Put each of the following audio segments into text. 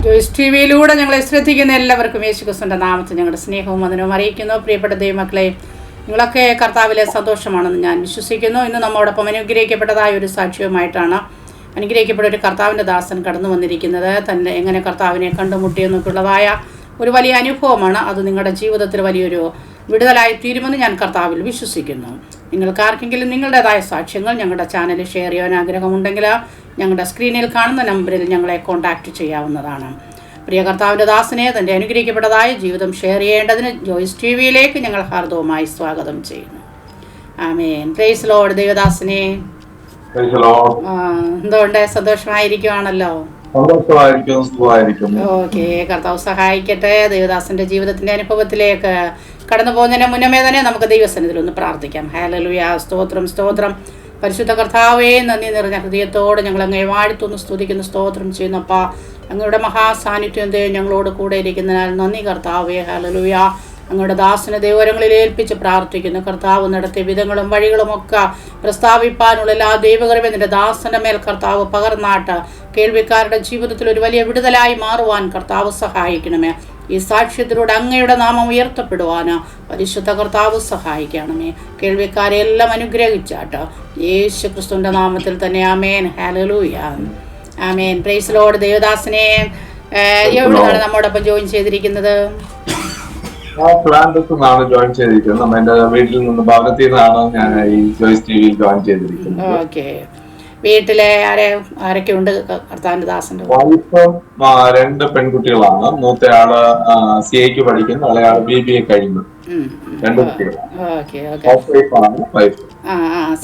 Joyce T വിയിലൂടെ ഞങ്ങളെ ശ്രദ്ധിക്കുന്ന എല്ലാവർക്കും യേശുക്രിസ്തുവിൻ്റെ നാമത്തിൽ ഞങ്ങളുടെ സ്നേഹവും വന്ദനവും അറിയിക്കുന്നു. പ്രിയപ്പെട്ട ദൈവമക്കളെ, നിങ്ങളൊക്കെ കർത്താവിലെ സന്തോഷമാണെന്ന് ഞാൻ വിശ്വസിക്കുന്നു. ഇന്ന് നമ്മോടൊപ്പം അനുഗ്രഹിക്കപ്പെട്ടതായ ഒരു സാക്ഷ്യവുമായിട്ടാണ് അനുഗ്രഹിക്കപ്പെട്ട ഒരു കർത്താവിൻ്റെ ദാസൻ കടന്നു വന്നിരിക്കുന്നത്. തന്നെ എങ്ങനെ കർത്താവിനെ കണ്ടുമുട്ടിയെന്നൊക്കെയുള്ളതായ ഒരു വലിയ അനുഭവമാണ്. അത് നിങ്ങളുടെ ജീവിതത്തിൽ വലിയൊരു വിടുതലായി തീരുമെന്ന് ഞാൻ കർത്താവിൽ വിശ്വസിക്കുന്നു. നിങ്ങൾക്ക് ആർക്കെങ്കിലും നിങ്ങളുടേതായ സാക്ഷ്യങ്ങൾ ഞങ്ങളുടെ ചാനലിൽ ഷെയർ ചെയ്യാൻ ആഗ്രഹമുണ്ടെങ്കിൽ ഞങ്ങളുടെ സ്ക്രീനിൽ കാണുന്ന നമ്പറിൽ ഞങ്ങളെ കോൺടാക്റ്റ് ചെയ്യാവുന്നതാണ്. പ്രിയ കർത്താവിൻ്റെ ദാസനെ തൻ്റെ അനുഗ്രഹിക്കപ്പെട്ടതായ ജീവിതം ഷെയർ ചെയ്യേണ്ടതിന് ജോയ്സ് ടി വിയിലേക്ക് ഞങ്ങൾ ഹാർദവുമായി സ്വാഗതം ചെയ്യുന്നു. ആമേൻ. Praise Lord. ദൈവദാസനെ എന്തുകൊണ്ട് സന്തോഷമായിരിക്കുവാണല്ലോ? ഓക്കെ, കർത്താവ് സഹായിക്കട്ടെ. ദേവദാസന്റെ ജീവിതത്തിന്റെ അനുഭവത്തിലേക്ക് കടന്നു പോകുന്നതിന് മുന്നമേ തന്നെ നമുക്ക് ദൈവസന്നിധിയിൽ ഒന്ന് പ്രാർത്ഥിക്കാം. ഹല്ലേലൂയ. സ്തോത്രം സ്തോത്രം. പരിശുദ്ധ കർത്താവേ, നന്ദി നിറഞ്ഞ ഹൃദയത്തോടെ ഞങ്ങൾ അങ്ങേ വാഴ്ത്തൊന്ന് സ്തുതിക്കുന്നു, സ്തോത്രം ചെയ്യുന്നപ്പാ. അങ്ങയുടെ മഹാസാന്നിധ്യം ഞങ്ങളോട് കൂടെ ഇരിക്കുന്നതിനാൽ നന്ദി കർത്താവേ. ഹല്ലേലൂയ. അങ്ങയുടെ ദാസനെ ദൈവങ്ങളിൽ ഏൽപ്പിച്ച് പ്രാർത്ഥിക്കുന്നു. കർത്താവ് നടത്തിയ വിധങ്ങളും വഴികളുമൊക്കെ പ്രസ്താവിപ്പാനുള്ള എല്ലാ ദൈവകരമേ നിന്റെ ദാസന്റെ മേൽ കർത്താവ് പകർന്നാട്ട് കേൾവിക്കാരുടെ ജീവിതത്തിൽ ഒരു വലിയ വിടുതലായി മാറുവാൻ കർത്താവ് സഹായിക്കണമേ. ഈ സാക്ഷ്യത്തിലൂടെ അങ്ങയുടെ നാമം ഉയർത്തപ്പെടുവാൻ പരിശുദ്ധ കർത്താവ് സഹായിക്കണമേ. കേൾവിക്കാരെ എല്ലാം അനുഗ്രഹിച്ചാട്ട് യേശു ക്രിസ്തുവിന്റെ നാമത്തിൽ തന്നെ. Amen. Hallelujah. Amen. Praise lord. ദേവദാസനെ എവിടെയാണ് നമ്മോടൊപ്പം ജോയിൻ ചെയ്തിരിക്കുന്നത്? ജോയിൻ ചെയ്തിരിക്കുന്നത് എന്റെ വീട്ടിൽ നിന്ന് ഭവനത്തിൽ നിന്നാണ് ഞാൻ ഈ ജോയ്സ് ടി വിയിൽ ജോയിൻ ചെയ്തിരിക്കുന്നത്. ഓക്കെ. വീട്ടിലെ ആരൊക്കെ ഉണ്ട് കർത്താവിന്റെ ദാസന്റെ? വൈഫും 2 പെൺകുട്ടികളാണ്. മൂത്തയാള് CA പഠിക്കുന്നു, ഇളയാള് BBA കഴിയുന്നു. 2 കുട്ടികളാണ്.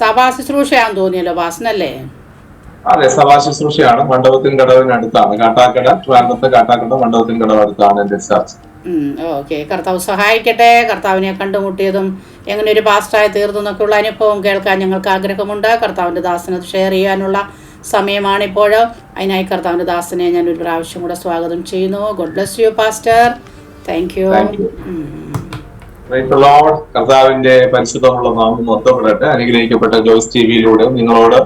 സഭാ ശുശ്രൂഷയാണെന്ന് തോന്നിയല്ലോ ഭാസനല്ലേ? അതെ, സഭാ ശുശ്രൂഷയാണ്. മണ്ഡപത്തിൻ കടവിനടുത്താണ്. ട്രിവാൻഡ്രത്തെ കാട്ടാക്കട മണ്ഡപത്തിൻ കടവ് അടുത്താണ് എന്റെ ചർച്ച്. ഓക്കെ. കർത്താവ് സഹായിക്കട്ടെ. കർത്താവിനെ കണ്ടുമുട്ടിയതും എങ്ങനെ ഒരു പാസ്റ്ററായി തീർന്നു എന്നൊക്കെയുള്ള അനുഭവം കേൾക്കാൻ ഞങ്ങൾക്ക് ആഗ്രഹമുണ്ട്. കർത്താവിൻ്റെ ദാസനെ ഷെയർ ചെയ്യാനുള്ള സമയമാണിപ്പോൾ. അതിനായി കർത്താവിൻ്റെ ദാസനെ ഞാൻ ഒരു പ്രാവശ്യം കൂടെ സ്വാഗതം ചെയ്യുന്നു. God bless you pastor. Thank U. കർത്താവിന്റെ പരിശുദ്ധമുള്ള നാമം മൊത്തപ്പെടട്ടെ. അനുഗ്രഹിക്കപ്പെട്ട ജോയ്സ് ടി വിയിലൂടെ നിങ്ങളോട്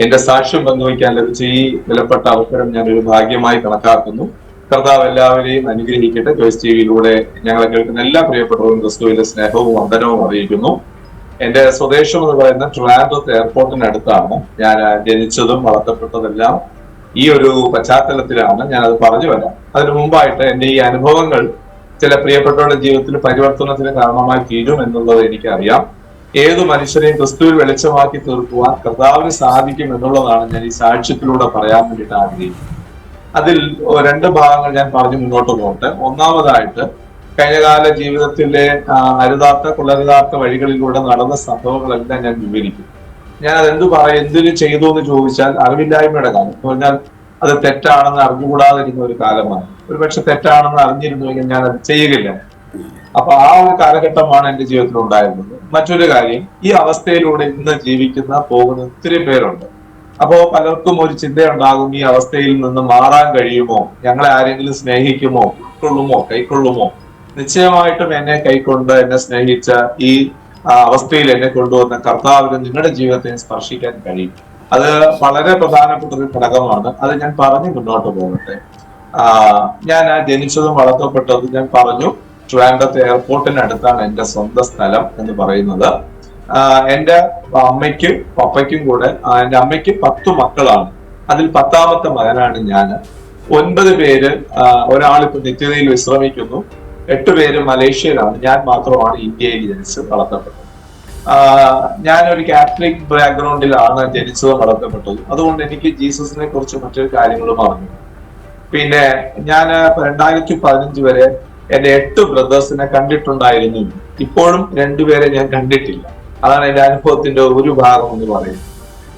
എന്റെ സാക്ഷ്യം പങ്കുവയ്ക്കാൻ ലഭിച്ച ഈ വിലപ്പെട്ട അവസരം ഞാനൊരു ഭാഗ്യമായി കണക്കാക്കുന്നു. കർത്താവ് എല്ലാവരെയും അനുഗ്രഹിക്കട്ടെ. ജോയ്സ് ടി വിയിലൂടെ ഞങ്ങളെ കേൾക്കുന്ന എല്ലാ പ്രിയപ്പെട്ടവരും ക്രിസ്തുവിന്റെ സ്നേഹവും വന്ദനവും അറിയിക്കുന്നു. എന്റെ സ്വദേശം എന്ന് പറയുന്ന ട്രിവാൻഡ്രത്ത് എയർപോർട്ടിനടുത്താണ്. ഞാൻ ജനിച്ചതും വളർത്തപ്പെട്ടതെല്ലാം ഈ ഒരു പശ്ചാത്തലത്തിലാണ്. ഞാനത് പറഞ്ഞു വരാം. അതിനു മുമ്പായിട്ട് എന്റെ ഈ അനുഭവങ്ങൾ ചില പ്രിയപ്പെട്ടവരുടെ ജീവിതത്തിൽ പരിവർത്തനത്തിന് കാരണമായി തീരും എന്നുള്ളത് എനിക്കറിയാം. ഏതു മനുഷ്യരെയും ക്രിസ്തുവിൽ വെളിച്ചമാക്കി തീർക്കുവാൻ കർത്താവിന് സാധിക്കും എന്നുള്ളതാണ് ഞാൻ ഈ സാക്ഷ്യത്തിലൂടെ പറയാൻ വേണ്ടിയിട്ട് ആഗ്രഹിക്കുന്നത്. അതിൽ 2 ഭാഗങ്ങൾ ഞാൻ പറഞ്ഞു മുന്നോട്ട് പോകട്ടെ. ഒന്നാമതായിട്ട് കഴിഞ്ഞകാല ജീവിതത്തിലെ കൊള്ളരുതാത്ത വഴികളിലൂടെ നടന്ന സംഭവങ്ങളെല്ലാം ഞാൻ വിവരിക്കും. ഞാൻ എന്തിനു ചെയ്തു എന്ന് ചോദിച്ചാൽ അറിവില്ലായ്മയുടെ കാലം എന്ന് പറഞ്ഞാൽ അത് തെറ്റാണെന്ന് അറിഞ്ഞുകൂടാതിരുന്ന ഒരു കാലമാണ്. ഒരുപക്ഷെ തെറ്റാണെന്ന് അറിഞ്ഞിരുന്നുവെങ്കിൽ ഞാൻ അത് ചെയ്യുകയില്ല. അപ്പൊ ആ ഒരു കാലഘട്ടമാണ് എന്റെ ജീവിതത്തിൽ ഉണ്ടായിരുന്നത്. മറ്റൊരു കാര്യം, ഈ അവസ്ഥയിലൂടെ ഇന്ന് പോകുന്ന ഒത്തിരി പേരുണ്ട്. അപ്പോ പലർക്കും ഒരു ചിന്തയുണ്ടാകും, ഈ അവസ്ഥയിൽ നിന്ന് മാറാൻ കഴിയുമോ? ഞങ്ങളെ ആരെങ്കിലും സ്നേഹിക്കുമോ? കൈക്കൊള്ളുമോ? നിശ്ചയമായിട്ടും എന്നെ കൈക്കൊണ്ട് എന്നെ സ്നേഹിച്ച ഈ അവസ്ഥയിൽ എന്നെ കൊണ്ടുവന്ന കർത്താവിന് നിങ്ങളുടെ ജീവിതത്തെ സ്പർശിക്കാൻ കഴിയും. അത് വളരെ പ്രധാനപ്പെട്ട ഒരു ഘടകമാണ്. അത് ഞാൻ പറഞ്ഞു മുന്നോട്ട് പോകട്ടെ. ഞാൻ ജനിച്ചതും വളർത്തപ്പെട്ടതും ഞാൻ പറഞ്ഞു ട്രിവാൻഡ്രത്ത് എയർപോർട്ടിനടുത്താണ് എന്റെ സ്വന്തം സ്ഥലം എന്ന് പറയുന്നത്. എന്റെ അമ്മയ്ക്കും പപ്പയ്ക്കും കൂടെ, എന്റെ അമ്മയ്ക്ക് 10 മക്കളാണ്. അതിൽ 10ാമത്തെ മകനാണ് ഞാൻ. 9 പേര്, ഒരാളിപ്പോ നിത്യതയിൽ വിശ്രമിക്കുന്നു. 8 പേര് മലേഷ്യയിലാണ്. ഞാൻ മാത്രമാണ് ഇന്ത്യയിൽ ജനിച്ച് വളർത്തപ്പെട്ടത്. ഞാനൊരു കാത്തലിക് ബാക്ക്ഗ്രൗണ്ടിലാണ് ജനിച്ചതും വളർത്തപ്പെട്ടത്. അതുകൊണ്ട് എനിക്ക് ജീസസിനെ കുറിച്ച് മറ്റൊരു കാര്യങ്ങളും അറിഞ്ഞു. പിന്നെ ഞാൻ 2015 വരെ എന്റെ 8 ബ്രദേഴ്സിനെ കണ്ടിട്ടുണ്ടായിരുന്നു. ഇപ്പോഴും 2 പേരെ ഞാൻ കണ്ടിട്ടില്ല. അതാണ് എന്റെ അനുഭവത്തിന്റെ ഒരു ഭാഗം എന്ന് പറയുന്നത്.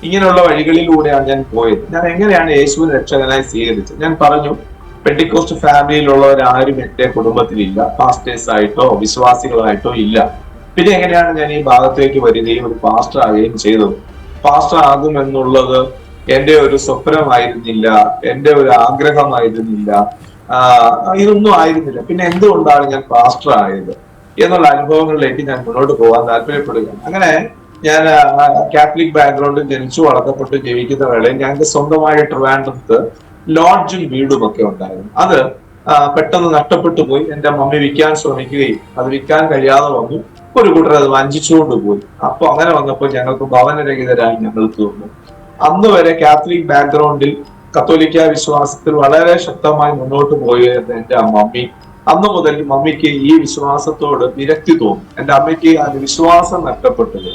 ഇങ്ങനെയുള്ള വഴികളിലൂടെയാണ് ഞാൻ പോയത്. ഞാൻ എങ്ങനെയാണ് യേശുവിനെ രക്ഷകനായി സ്വീകരിച്ചത്? ഞാൻ പറഞ്ഞു, പെന്റിക്കോസ്റ്റ് ഫാമിലിയിലുള്ളവരാരും എന്റെ കുടുംബത്തിലില്ല. പാസ്റ്റേഴ്സ് ആയിട്ടോ വിശ്വാസികളായിട്ടോ ഇല്ല. പിന്നെ എങ്ങനെയാണ് ഞാൻ ഈ ഭാഗത്തേക്ക് വരികയും ഒരു പാസ്റ്റർ ആകുകയും ചെയ്തത്? പാസ്റ്റർ ആകും എന്നുള്ളത് എന്റെ ഒരു സ്വപ്നമായിരുന്നില്ല, എന്റെ ഒരു ആഗ്രഹമായിരുന്നില്ല, ഇതൊന്നും ആയിരുന്നില്ല. പിന്നെ എന്തുകൊണ്ടാണ് ഞാൻ പാസ്റ്റർ ആയത് എന്നുള്ള അനുഭവങ്ങളിലേക്ക് ഞാൻ മുന്നോട്ട് പോകാൻ താല്പര്യപ്പെടുകയാണ്. അങ്ങനെ ഞാൻ കാത്തലിക് ബാക്ക്ഗ്രൗണ്ടിൽ ജനിച്ചു വളർത്തപ്പെട്ട് ജീവിക്കുന്ന വേളയിൽ ഞങ്ങൾക്ക് സ്വന്തമായി ട്രിവാൻഡ്രത്ത് ലോഡ്ജും വീടും ഒക്കെ ഉണ്ടായിരുന്നു. അത് പെട്ടെന്ന് നഷ്ടപ്പെട്ടു പോയി. എന്റെ മമ്മി വിൽക്കാൻ ശ്രമിക്കുകയും അത് വിൽക്കാൻ കഴിയാതെ വന്നു. ഒരു കൂട്ടർ അത് വഞ്ചിച്ചുകൊണ്ട് പോയി. അപ്പൊ അങ്ങനെ വന്നപ്പോൾ ഞങ്ങൾക്ക് ഭവനരഹിതരായി ഞങ്ങൾ തീർന്നു. അന്ന് വരെ കാത്തലിക് ബാക്ക്ഗ്രൗണ്ടിൽ കത്തോലിക്ക വിശ്വാസത്തിൽ വളരെ ശക്തമായി മുന്നോട്ട് പോയിരുന്ന എന്റെ മമ്മി, അന്ന് മുതൽ മമ്മിക്ക് ഈ വിശ്വാസത്തോട് വിരക്തി തോന്നി. എന്റെ അമ്മയ്ക്ക് അത് വിശ്വാസം നഷ്ടപ്പെട്ടത്.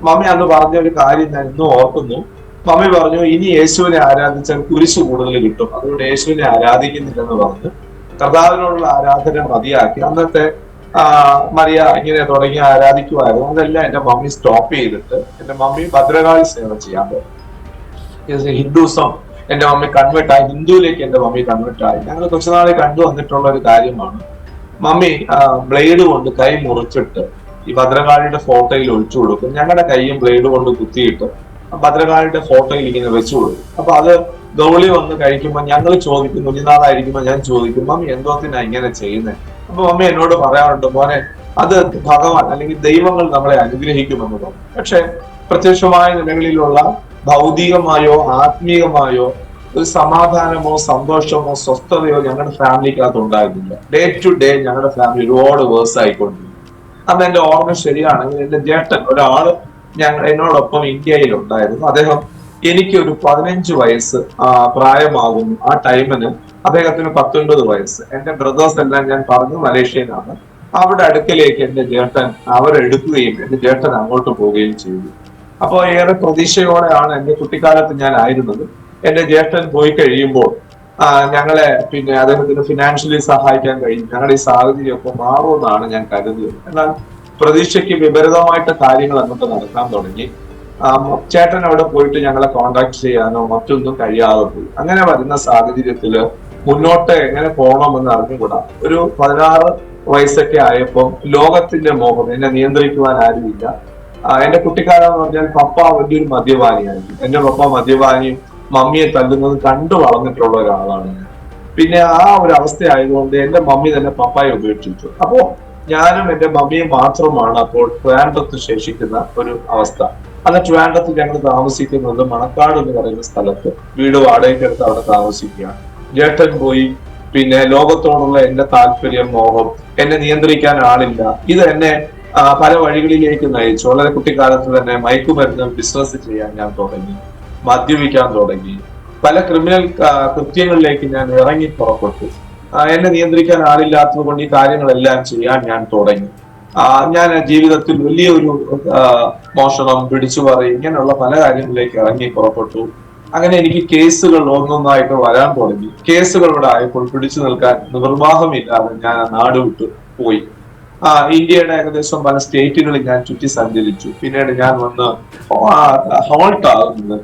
മമ്മി അന്ന് പറഞ്ഞ ഒരു കാര്യം ഞാൻ ഇന്നും ഓർക്കുന്നു. മമ്മി പറഞ്ഞു, ഇനി യേശുവിനെ ആരാധിച്ചാൽ കുരിശ് കൂടുതൽ കിട്ടും, അതുകൊണ്ട് യേശുവിനെ ആരാധിക്കുന്നില്ലെന്ന് പറഞ്ഞ് കർത്താവിനോടുള്ള ആരാധന മതിയാക്കി. അന്നത്തെ മറിയ ഇങ്ങനെ തുടങ്ങി ആരാധിക്കുമായിരുന്നു. അതെല്ലാം എന്റെ മമ്മി സ്റ്റോപ്പ് ചെയ്തിട്ട് എന്റെ മമ്മി ഭദ്രകാളി സേവ ചെയ്യാൻ തുടങ്ങി. ഹിന്ദുസം എന്റെ മമ്മി കൺവേർട്ടായി, ഹിന്ദുവിലേക്ക് എന്റെ മമ്മി കൺവേർട്ടായി. ഞങ്ങൾ കുറച്ചുനാളെ കണ്ടു വന്നിട്ടുള്ള ഒരു കാര്യമാണ്. മമ്മി ബ്ലേഡ് കൊണ്ട് കൈ മുറിച്ചിട്ട് ഈ ഭദ്രകാളിയുടെ ഫോട്ടോയിൽ ഒഴിച്ചു കൊടുക്കും. ഞങ്ങളുടെ കൈയും ബ്ലേഡ് കൊണ്ട് കുത്തിയിട്ട് ഭദ്രകാളിയുടെ ഫോട്ടോയിൽ ഇങ്ങനെ വെച്ചു കൊടുക്കും. അപ്പൊ അത് ഗൗളി വന്ന് കഴിക്കുമ്പോൾ ഞങ്ങൾ ചോദിക്കും, കുഞ്ഞുനാളായിരിക്കുമ്പോൾ ഞാൻ ചോദിക്കും, മമ്മി എന്തോത്തിനാ ഇങ്ങനെ ചെയ്യുന്നത്? അപ്പൊ മമ്മി എന്നോട് പറയാറുണ്ട്, മോനെ അത് ഭഗവാൻ അല്ലെങ്കിൽ ദൈവങ്ങൾ നമ്മളെ അനുഗ്രഹിക്കുമെന്ന് പറഞ്ഞു. പക്ഷെ പ്രത്യക്ഷമായ നിലകളിലുള്ള ഭൗതികമായോ ആത്മീയമായോ ഒരു സമാധാനമോ സന്തോഷമോ സ്വസ്ഥതയോ ഞങ്ങളുടെ ഫാമിലിക്കകത്ത് ഉണ്ടായിരുന്നില്ല. ഡേ ടു ഡേ ഞങ്ങളുടെ ഫാമിലി ഒരുപാട് വേഴ്സ് ആയിക്കൊണ്ടിരുന്നു. അന്ന് എന്റെ ഓർമ്മ ശരിയാണെങ്കിൽ എന്റെ ജേട്ടൻ ഒരാള് എന്നോടൊപ്പം ഇന്ത്യയിൽ ഉണ്ടായിരുന്നു. അദ്ദേഹം എനിക്ക് ഒരു 15 വയസ്സ് പ്രായമാകുന്നു. ആ ടൈമിന് അദ്ദേഹത്തിന് 19 വയസ്സ്. എന്റെ ബ്രദേഴ്സ് എല്ലാം ഞാൻ പറഞ്ഞു മലേഷ്യയിലാണ്. അവിടെ അടുക്കലേക്ക് എന്റെ ജേട്ടൻ അവരെടുക്കുകയും എന്റെ ജേട്ടൻ അങ്ങോട്ട് പോവുകയും ചെയ്തു. അപ്പോൾ ഏറെ പ്രതീക്ഷയോടെയാണ് എന്റെ കുട്ടിക്കാലത്ത് ഞാൻ ആയിരുന്നത്. എന്റെ ജ്യേഷ്ഠൻ പോയി കഴിയുമ്പോൾ ഞങ്ങളെ അദ്ദേഹത്തിന് ഫിനാൻഷ്യലി സഹായിക്കാൻ കഴിയും. ഞങ്ങളുടെ ഈ സാഹചര്യമൊക്കെ മാറുമെന്നാണ് ഞാൻ കരുതിയത്. എന്നാൽ പ്രതീക്ഷയ്ക്ക് വിപരീതമായിട്ട് കാര്യങ്ങൾ അങ്ങോട്ട് നടക്കാൻ തുടങ്ങി. ചേട്ടൻ അവിടെ പോയിട്ട് ഞങ്ങളെ കോണ്ടാക്ട് ചെയ്യാനോ മറ്റൊന്നും കഴിയാതെ പോയി. അങ്ങനെ വരുന്ന സാഹചര്യത്തില് മുന്നോട്ട് എങ്ങനെ പോകണമെന്ന് അറിഞ്ഞുകൂടാ. ഒരു 16 വയസ്സൊക്കെ ആയപ്പോൾ ലോകത്തിന്റെ മോഹം, എന്നെ നിയന്ത്രിക്കുവാൻ ആരുമില്ല. എന്റെ കുട്ടിക്കാലം എന്ന് പറഞ്ഞാൽ പപ്പ വലിയൊരു മദ്യപാനിയായിരുന്നു. എന്റെ പപ്പ മദ്യപാനിയും മമ്മിയെ തല്ലുന്നത് കണ്ടു വളർന്നിട്ടുള്ള ഒരാളാണ് ഞാൻ. പിന്നെ ആ ഒരു അവസ്ഥ ആയതുകൊണ്ട് എന്റെ മമ്മി തന്നെ പപ്പായെ ഉപേക്ഷിച്ചു. അപ്പോ ഞാനും എന്റെ മമ്മിയും മാത്രമാണ് അപ്പോൾ ട്രിവാൻഡ്രത്ത് ശേഷിക്കുന്ന ഒരു അവസ്ഥ. അന്ന് ട്രിവാൻഡ്രത്ത് ഞങ്ങൾ താമസിക്കുന്നത് മണക്കാട് എന്ന് പറയുന്ന സ്ഥലത്ത്, വീട് വാടകയ്ക്കെടുത്ത് അവിടെ താമസിക്കുകയാണ്. ജേട്ടൻ പോയി. പിന്നെ ലോകത്തോടുള്ള എന്റെ താല്പര്യം, മോഹം, എന്നെ നിയന്ത്രിക്കാൻ ആളില്ല. ഇത് എന്നെ പല വഴികളിലേക്ക് നയിച്ചു. വളരെ കുട്ടിക്കാലത്ത് തന്നെ മയക്കുമരുന്ന് ബിസിനസ് ചെയ്യാൻ ഞാൻ തുടങ്ങി, മദ്യപിക്കാൻ തുടങ്ങി, പല ക്രിമിനൽ കൃത്യങ്ങളിലേക്ക് ഞാൻ ഇറങ്ങി പുറപ്പെട്ടു. എന്നെ നിയന്ത്രിക്കാൻ ആളില്ലാത്തത് കൊണ്ട് ഈ കാര്യങ്ങളെല്ലാം ചെയ്യാൻ ഞാൻ തുടങ്ങി. ഞാൻ ജീവിതത്തിൽ വലിയൊരു മോഷണം, പിടിച്ചുപറി, ഇങ്ങനെയുള്ള പല കാര്യങ്ങളിലേക്ക് ഇറങ്ങി പുറപ്പെട്ടു. അങ്ങനെ എനിക്ക് കേസുകൾ ഒന്നൊന്നായിട്ട് വരാൻ തുടങ്ങി. കേസുകൾ ഇവിടെ ആയപ്പോൾ പിടിച്ചു നിൽക്കാൻ നിർവാഹമില്ലാതെ ഞാൻ നാട് വിട്ടു പോയി. ഇന്ത്യയുടെ ഏകദേശം പല സ്റ്റേറ്റുകളിൽ ഞാൻ ചുറ്റി സഞ്ചരിച്ചു. പിന്നീട് ഞാൻ വന്ന് ഹോൾട്ട് ആകുന്നത്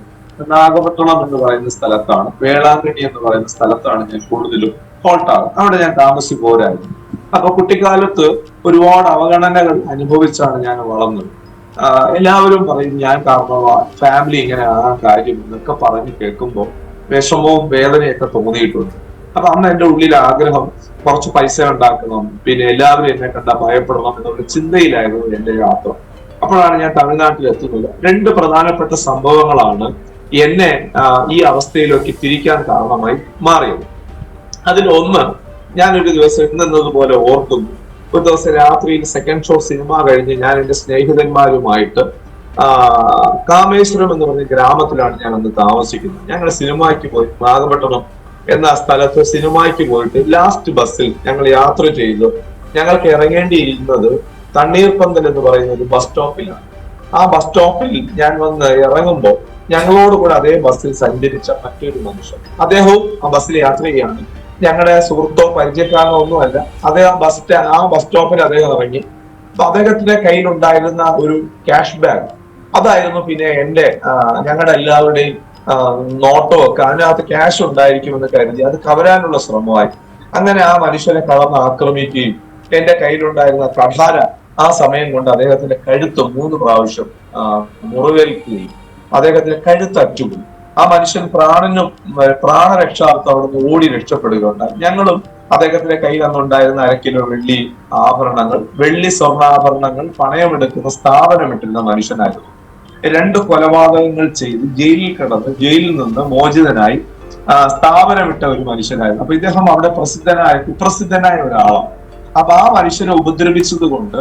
നാഗപട്ടണം എന്ന് പറയുന്ന സ്ഥലത്താണ്, വേളാങ്കണ്ണി എന്ന് പറയുന്ന സ്ഥലത്താണ് ഞാൻ കൂടുതലും ഹോൾട്ട് ആകുന്നത്. അവിടെ ഞാൻ താമസിപ്പോരായിരുന്നു. അപ്പൊ കുട്ടിക്കാലത്ത് ഒരുപാട് അവഗണനകൾ അനുഭവിച്ചാണ് ഞാൻ വളർന്നത്. എല്ലാവരും പറയും ഞാൻ കാരണമാണ്, ഫാമിലി ഇങ്ങനെ ആ കാര്യം എന്നൊക്കെ പറഞ്ഞ് കേൾക്കുമ്പോൾ വിഷമവും വേദനയൊക്കെ തോന്നിയിട്ടുണ്ട്. അപ്പൊ അന്ന് എന്റെ ഉള്ളിൽ ആഗ്രഹം കുറച്ച് പൈസ ഉണ്ടാക്കണം, പിന്നെ എല്ലാവരും എന്നെ കണ്ടാൽ ഭയപ്പെടണം എന്നുള്ള ചിന്തയിലായിരുന്നു എന്റെ യാത്ര. അപ്പോഴാണ് ഞാൻ തമിഴ്നാട്ടിൽ എത്തുന്നത്. 2 പ്രധാനപ്പെട്ട സംഭവങ്ങളാണ് എന്നെ ഈ അവസ്ഥയിലേക്ക് തിരിക്കാൻ കാരണമായി മാറിയത്. അതിലൊന്ന്, ഞാനൊരു ദിവസം ഇന്നതുപോലെ ഓർക്കുന്നു. ഒരു ദിവസം രാത്രിയിൽ സെക്കൻഡ് ഷോ സിനിമ കഴിഞ്ഞ് ഞാൻ എന്റെ സ്നേഹിതന്മാരുമായിട്ട് കാമേശ്വരം എന്ന് പറഞ്ഞ ഗ്രാമത്തിലാണ് ഞാൻ അന്ന് താമസിക്കുന്നത്. ഞങ്ങൾ സിനിമയ്ക്ക് പോയി. നാഗപട്ടണം എന്ന സ്ഥലത്ത് സിനിമയ്ക്ക് പോയിട്ട് ലാസ്റ്റ് ബസ്സിൽ ഞങ്ങൾ യാത്ര ചെയ്തു. ഞങ്ങൾക്ക് ഇറങ്ങേണ്ടിയിരുന്നത് തണ്ണീർപ്പന്തൽ എന്ന് പറയുന്ന ഒരു ബസ് സ്റ്റോപ്പിലാണ്. ആ ബസ് സ്റ്റോപ്പിൽ ഞാൻ വന്ന് ഇറങ്ങുമ്പോൾ ഞങ്ങളോട് കൂടെ അതേ ബസ്സിൽ സഞ്ചരിച്ച മറ്റൊരു മനുഷ്യൻ, അദ്ദേഹവും ആ ബസ്സിൽ യാത്ര ചെയ്യാണ്. ഞങ്ങളുടെ സുഹൃത്തോ പരിചയക്കാരനോ ഒന്നുമല്ല. അദ്ദേഹം ആ ബസ് സ്റ്റോപ്പിൽ അദ്ദേഹം ഇറങ്ങി. അപ്പൊ അദ്ദേഹത്തിന്റെ കയ്യിലുണ്ടായിരുന്ന ഒരു ക്യാഷ് ബാഗ്, അതായിരുന്നു പിന്നെ ഞങ്ങളുടെ എല്ലാവരുടെയും നോട്ടോ ഒക്കെ. അതിനകത്ത് ക്യാഷ് ഉണ്ടായിരിക്കുമെന്ന് കരുതി അത് കവരാനുള്ള ശ്രമമായി. അങ്ങനെ ആ മനുഷ്യനെ കടന്ന് ആക്രമിക്കുകയും എന്റെ കയ്യിലുണ്ടായിരുന്ന കഠാര ആ സമയം കൊണ്ട് അദ്ദേഹത്തിന്റെ കഴുത്ത് 3 പ്രാവശ്യം മുറിവേൽക്കുകയും അദ്ദേഹത്തിന്റെ കഴുത്ത് അറ്റുപോയി. ആ മനുഷ്യൻ പ്രാണരക്ഷാർത്ഥം അവിടുന്ന് ഓടി രക്ഷപ്പെടുകയുണ്ടായി. ഞങ്ങളും അദ്ദേഹത്തിന്റെ കയ്യിൽ അന്നുണ്ടായിരുന്ന 1/2 കിലോ വെള്ളി ആഭരണങ്ങൾ, വെള്ളി സ്വർണ്ണാഭരണങ്ങൾ പണയമെടുക്കുന്ന സ്ഥാപനമിട്ടിരുന്ന മനുഷ്യനായിരുന്നു. 2 കൊലപാതകങ്ങൾ ചെയ്ത് ജയിലിൽ കിടന്ന് ജയിലിൽ നിന്ന് മോചിതനായി സ്ഥാപനമിട്ട ഒരു മനുഷ്യനായിരുന്നു. അപ്പൊ ഇദ്ദേഹം അവിടെ കുപ്രസിദ്ധനായ ഒരാളാണ്. അപ്പൊ ആ മനുഷ്യനെ ഉപദ്രവിച്ചത് കൊണ്ട്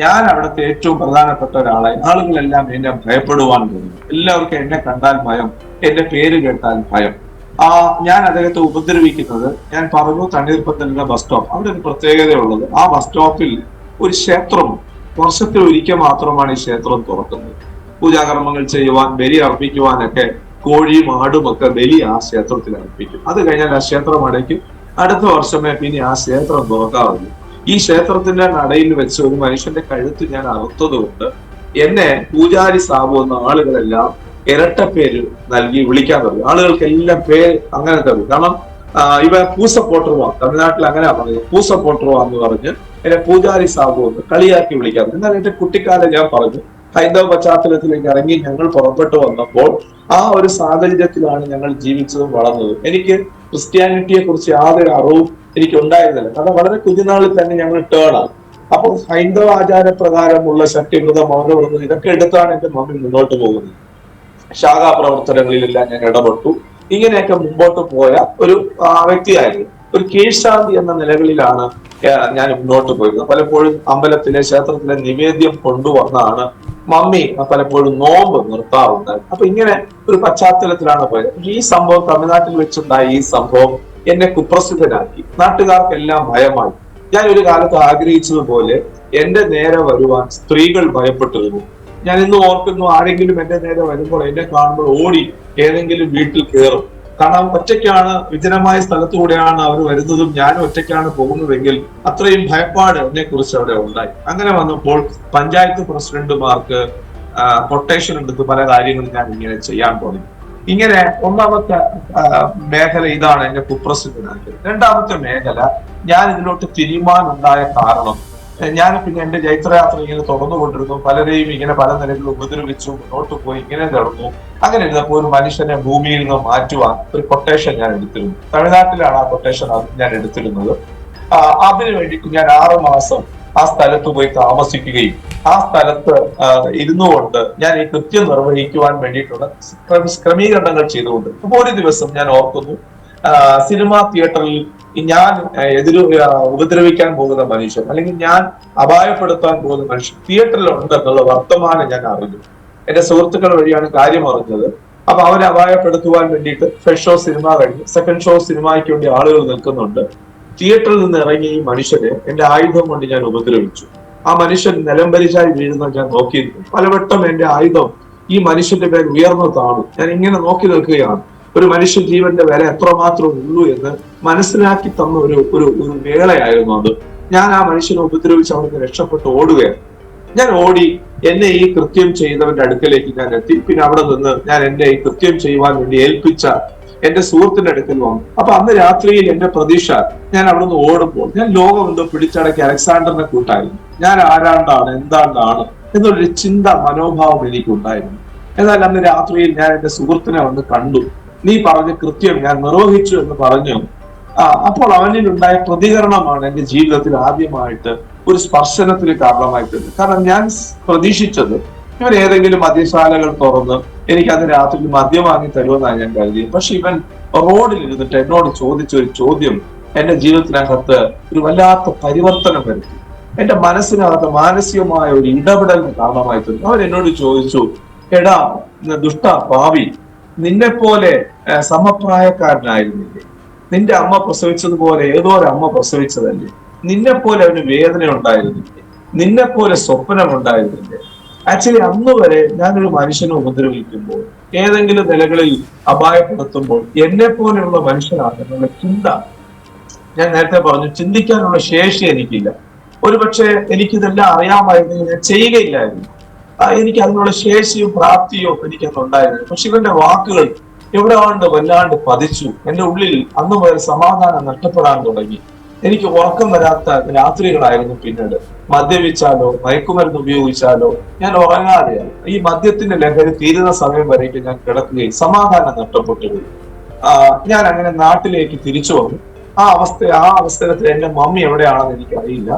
ഞാൻ അവിടുത്തെ ഏറ്റവും പ്രധാനപ്പെട്ട ഒരാളായി. ആളുകളെല്ലാം എന്നെ ഭയപ്പെടുവാൻ തുടങ്ങി. എല്ലാവർക്കും എന്നെ കണ്ടാൽ ഭയം, എന്റെ പേര് കേട്ടാൽ ഭയം. ഞാൻ അദ്ദേഹത്തെ ഉപദ്രവിക്കുന്നത്, ഞാൻ പറഞ്ഞു തണ്ണീർപ്പത്തലിന്റെ ബസ് സ്റ്റോപ്പ്, അവിടെ ഒരു പ്രത്യേകതയുള്ളത്, ആ ബസ് സ്റ്റോപ്പിൽ ഒരു ക്ഷേത്രമുണ്ട്. വർഷത്തിൽ ഒരിക്കൽ മാത്രമാണ് ഈ ക്ഷേത്രം തുറക്കുന്നത്. പൂജാകർമ്മങ്ങൾ ചെയ്യുവാൻ, ബലി അർപ്പിക്കുവാനൊക്കെ കോഴിയും ആടും ഒക്കെ ബലി ആ ക്ഷേത്രത്തിൽ അർപ്പിക്കും. അത് കഴിഞ്ഞാൽ ആ ക്ഷേത്രം അടയ്ക്കും. അടുത്ത വർഷമേ പിന്നെ ആ ക്ഷേത്രം തുറക്കാറുള്ളൂ. ഈ ക്ഷേത്രത്തിന്റെ നടയിൽ വെച്ച് ഒരു മനുഷ്യന്റെ കഴുത്ത് ഞാൻ അറുത്തത് കൊണ്ട് എന്നെ പൂജാരി സാബു എന്ന ആളുകളെല്ലാം ഇരട്ട പേര് നൽകി വിളിക്കാൻ തുടങ്ങി. ആളുകൾക്കെല്ലാം പേര് അങ്ങനെ തരും. കാരണം ഇവ പൂസപ്പോട്ടറുവാ, തമിഴ്നാട്ടിൽ അങ്ങനെയാ പറയുന്നത്, പൂസപ്പോട്ടറുവാ എന്ന് പറഞ്ഞ് എന്നെ പൂജാരി സാബു എന്ന് കളിയാക്കി വിളിക്കാറ്. എന്നാൽ എന്റെ കുട്ടിക്കാലം ഞാൻ പറഞ്ഞു, ഹൈന്ദവ പശ്ചാത്തലത്തിലേക്ക് ഇറങ്ങി ഞങ്ങൾ പുറപ്പെട്ടു വന്നപ്പോൾ ആ ഒരു സാഹചര്യത്തിലാണ് ഞങ്ങൾ ജീവിച്ചതും വളർന്നതും. എനിക്ക് ക്രിസ്ത്യാനിറ്റിയെ കുറിച്ച് യാതൊരു അറിവും എനിക്ക് ഉണ്ടായിരുന്നില്ല. കാരണം വളരെ കുഞ്ഞുനാളിൽ തന്നെ ഞങ്ങൾ ടേണാണ്. അപ്പോൾ ഹൈന്ദവ ആചാരപ്രകാരമുള്ള ശക്തിവ്രതം, മൗനവ്രതം ഇതൊക്കെ എടുത്താണ് എന്റെ മമ്മി മുന്നോട്ട് പോകുന്നത്. ശാഖാ പ്രവർത്തനങ്ങളിലെല്ലാം ഞാൻ ഇടപെട്ടു. ഇങ്ങനെയൊക്കെ മുമ്പോട്ട് പോയ ഒരു വ്യക്തിയായിരുന്നു. ഒരു കീഴ്ശാന്തി എന്ന നിലകളിലാണ് ഞാൻ മുന്നോട്ട് പോയിരുന്നത്. പലപ്പോഴും അമ്പലത്തിലെ ക്ഷേത്രത്തിലെ നിവേദ്യം കൊണ്ടുവന്നാണ് മമ്മി പലപ്പോഴും നോമ്പ് നിർത്താറുണ്ടായിരുന്നു. അപ്പൊ ഇങ്ങനെ ഒരു പശ്ചാത്തലത്തിലാണ് പോയത്. ഈ സംഭവം തമിഴ്നാട്ടിൽ വെച്ചുണ്ടായ ഈ സംഭവം എന്നെ കുപ്രസിദ്ധനാക്കി. നാട്ടുകാർക്കെല്ലാം ഭയമായി. ഞാൻ ഒരു കാലത്ത് ആഗ്രഹിച്ചതുപോലെ എന്റെ നേരെ വരുവാൻ സ്ത്രീകൾ ഭയപ്പെട്ടിരുന്നു. ഞാൻ ഇന്ന് ഓർക്കുന്നു, ആരെങ്കിലും എന്റെ നേരെ വരുമ്പോൾ എന്നെ കാണുമ്പോൾ ഓടി ഏതെങ്കിലും വീട്ടിൽ കയറും. കാരണം ഒറ്റയ്ക്കാണ്, വിജനമായ സ്ഥലത്തൂടെയാണ് അവർ വരുന്നതും ഞാനും ഒറ്റയ്ക്കാണ് പോകുന്നതെങ്കിൽ അത്രയും ഭയപ്പാട് എന്നെ കുറിച്ച് അവിടെ ഉണ്ടായി. അങ്ങനെ വന്നപ്പോൾ പഞ്ചായത്ത് പ്രസിഡന്റുമാർക്ക് കൊട്ടേഷൻ എടുത്ത് പല കാര്യങ്ങളും ഞാൻ ഇങ്ങനെ ചെയ്യാൻ തുടങ്ങി. ഇങ്ങനെ ഒന്നാമത്തെ മേഖല ഇതാണ് എന്നെ കുപ്രസിദ്ധനാക്കിയത്. രണ്ടാമത്തെ മേഖല, ഞാൻ ഇതിലോട്ട് തിരിയുവാനുണ്ടായ കാരണം, ഞാൻ പിന്നെ എന്റെ ജൈത്രയാത്ര ഇങ്ങനെ തുടർന്നുകൊണ്ടിരുന്നു. പലരെയും ഇങ്ങനെ പല നിലകളിൽ ഉപദ്രവിച്ചു, മുന്നോട്ട് പോയി, ഇങ്ങനെ നടന്നു. അങ്ങനെ ഇരുന്നപ്പോൾ ഒരു മനുഷ്യനെ ഭൂമിയിൽ നിന്ന് മാറ്റുവാൻ ഒരു കൊട്ടേഷൻ ഞാൻ എടുത്തിരുന്നു. തമിഴ്നാട്ടിലാണ് ആ കൊട്ടേഷൻ ഞാൻ എടുത്തിരുന്നത്. അതിനു വേണ്ടി ഞാൻ 6 മാസം ആ സ്ഥലത്ത് പോയി താമസിക്കുകയും ആ സ്ഥലത്ത് ഇരുന്നു കൊണ്ട് ഞാൻ ഈ കൃത്യം നിർവഹിക്കുവാൻ വേണ്ടിയിട്ടുള്ള ക്രമീകരണങ്ങൾ ചെയ്തുകൊണ്ട്. അപ്പൊ ഒരു ദിവസം ഞാൻ ഓർക്കുന്നു, സിനിമാ തിയേറ്ററിൽ ഞാൻ ഉപദ്രവിക്കാൻ പോകുന്ന മനുഷ്യൻ, അല്ലെങ്കിൽ ഞാൻ അപായപ്പെടുത്താൻ പോകുന്ന മനുഷ്യൻ തിയേറ്ററിൽ ഉണ്ടെന്നുള്ള വർത്തമാനം ഞാൻ അറിഞ്ഞു. എന്റെ സുഹൃത്തുക്കൾ വഴിയാണ് കാര്യം അറിഞ്ഞത്. അപ്പൊ അവരെ അപായപ്പെടുത്തുവാൻ വേണ്ടിയിട്ട് ഫസ്റ്റ് ഷോ സിനിമ കഴിഞ്ഞ് സെക്കൻഡ് ഷോ സിനിമയ്ക്ക് വേണ്ടി ആളുകൾ നിൽക്കുന്നുണ്ട്. തിയേറ്ററിൽ നിന്ന് ഇറങ്ങി ഈ മനുഷ്യരെ എന്റെ ആയുധം കൊണ്ട് ഞാൻ ഉപദ്രവിച്ചു. ആ മനുഷ്യൻ നിലംപരിച്ചായി വീഴുന്നത് ഞാൻ നോക്കിയിരുന്നു. പലവട്ടം എന്റെ ആയുധം ഈ മനുഷ്യന്റെ പേര് ഉയർന്നു താണു. ഞാൻ ഇങ്ങനെ നോക്കി നിൽക്കുകയാണ്. ഒരു മനുഷ്യ ജീവന്റെ വില എത്രമാത്രം ഉള്ളൂ എന്ന് മനസ്സിലാക്കി തന്ന ഒരു വേളയായിരുന്നു അത്. ഞാൻ ആ മനുഷ്യനെ ഉപദ്രവിച്ച് അവിടുന്ന് രക്ഷപ്പെട്ട് ഓടുകയാണ്. ഞാൻ ഓടി എന്നെ ഈ കൃത്യം ചെയ്തവന്റെ അടുക്കലേക്ക് ഞാൻ എത്തി. പിന്നെ അവിടെ നിന്ന് ഞാൻ എന്നെ ഈ കൃത്യം ചെയ്യുവാൻ വേണ്ടി ഏൽപ്പിച്ച എന്റെ സുഹൃത്തിന്റെ അടുക്കൽ വന്നു. അപ്പൊ അന്ന് രാത്രിയിൽ എന്റെ പ്രതീക്ഷ, ഞാൻ അവിടെ നിന്ന് ഓടുമ്പോൾ ഞാൻ ലോകം എന്തോ പിടിച്ചടക്കി അലക്സാണ്ടറിനെ കൂട്ടായിരുന്നു. ഞാൻ ആരാണ്ടാണ്, എന്താണ്ടാണ് എന്നുള്ളൊരു ചിന്ത, മനോഭാവം എനിക്കുണ്ടായിരുന്നു. എന്നാൽ അന്ന് രാത്രിയിൽ ഞാൻ എന്റെ സുഹൃത്തിനെ വന്ന് കണ്ടു. നീ പറഞ്ഞ കൃത്യം ഞാൻ നിർവഹിച്ചു എന്ന് പറഞ്ഞു. അപ്പോൾ അവനിലുണ്ടായ പ്രതികരണമാണ് എന്റെ ജീവിതത്തിൽ ആദ്യമായിട്ട് ഒരു സ്പർശനത്തിന് കാരണമായി തീർന്നത്. കാരണം ഞാൻ പ്രതീക്ഷിച്ചത് ഇവൻ ഏതെങ്കിലും മദ്യശാലകൾ തുറന്ന് എനിക്ക് അത് രാത്രി മദ്യം വാങ്ങി തരുമെന്നാണ് ഞാൻ കരുതിയത്. പക്ഷെ ഇവൻ റോഡിൽ ഇരുന്നിട്ട് എന്നോട് ചോദിച്ച ഒരു ചോദ്യം എന്റെ ജീവിതത്തിനകത്ത് ഒരു വല്ലാത്ത പരിവർത്തനം വരുത്തി. എന്റെ മനസ്സിനകത്ത് മാനസികമായ ഒരു ഇടപെടലിന് കാരണമായി തീർന്നു. അവൻ എന്നോട് ചോദിച്ചു, എടാ ദുഷ്ട പാവി, നിന്നെ പോലെ സമപ്രായക്കാരനായിരുന്നില്ലേ? നിന്റെ അമ്മ പ്രസവിച്ചതുപോലെ ഏതോ ഒരു അമ്മ പ്രസവിച്ചതല്ലേ? നിന്നെ പോലെ അവന് വേദന ഉണ്ടായിരുന്നില്ലേ? നിന്നെ പോലെ സ്വപ്നം ഉണ്ടായിരുന്നില്ലേ? ആക്ച്വലി അന്ന് വരെ ഞാനൊരു മനുഷ്യനെ ഉപദ്രവിക്കുമ്പോൾ, ഏതെങ്കിലും നിലകളിൽ അപായപ്പെടുത്തുമ്പോൾ എന്നെ പോലെയുള്ള മനുഷ്യനാണെന്നുള്ള ചിന്ത, ഞാൻ നേരത്തെ പറഞ്ഞു, ചിന്തിക്കാനുള്ള ശേഷി എനിക്കില്ല. ഒരുപക്ഷെ എനിക്കിതെല്ലാം അറിയാമായിരുന്നെങ്കിൽ ഞാൻ ചെയ്യുകയില്ലായിരുന്നു. എനിക്ക് അതിനുള്ള ശേഷിയും പ്രാപ്തിയോ എനിക്കത് ഉണ്ടായിരുന്നു. പക്ഷെ ഇവന്റെ വാക്കുകൾ എവിടെയാണ്ട് വല്ലാണ്ട് പതിച്ചു. എന്റെ ഉള്ളിൽ അന്ന് മുതൽ സമാധാനം നഷ്ടപ്പെടാൻ തുടങ്ങി. എനിക്ക് ഉറക്കം വരാത്ത രാത്രികളായിരുന്നു. പിന്നീട് മദ്യപിച്ചാലോ മയക്കുമരുന്ന് ഉപയോഗിച്ചാലോ ഞാൻ ഉറങ്ങാതെയാണ്. ഈ മദ്യത്തിന്റെ ലഹരി തീരുന്ന സമയം വരേക്ക് ഞാൻ കിടക്കുകയും സമാധാനം നഷ്ടപ്പെട്ടു പോയി. ഞാൻ അങ്ങനെ നാട്ടിലേക്ക് തിരിച്ചു വന്നു. ആ അവസരത്തിൽ എന്റെ മമ്മി എവിടെയാണെന്ന് എനിക്ക് അറിയില്ല.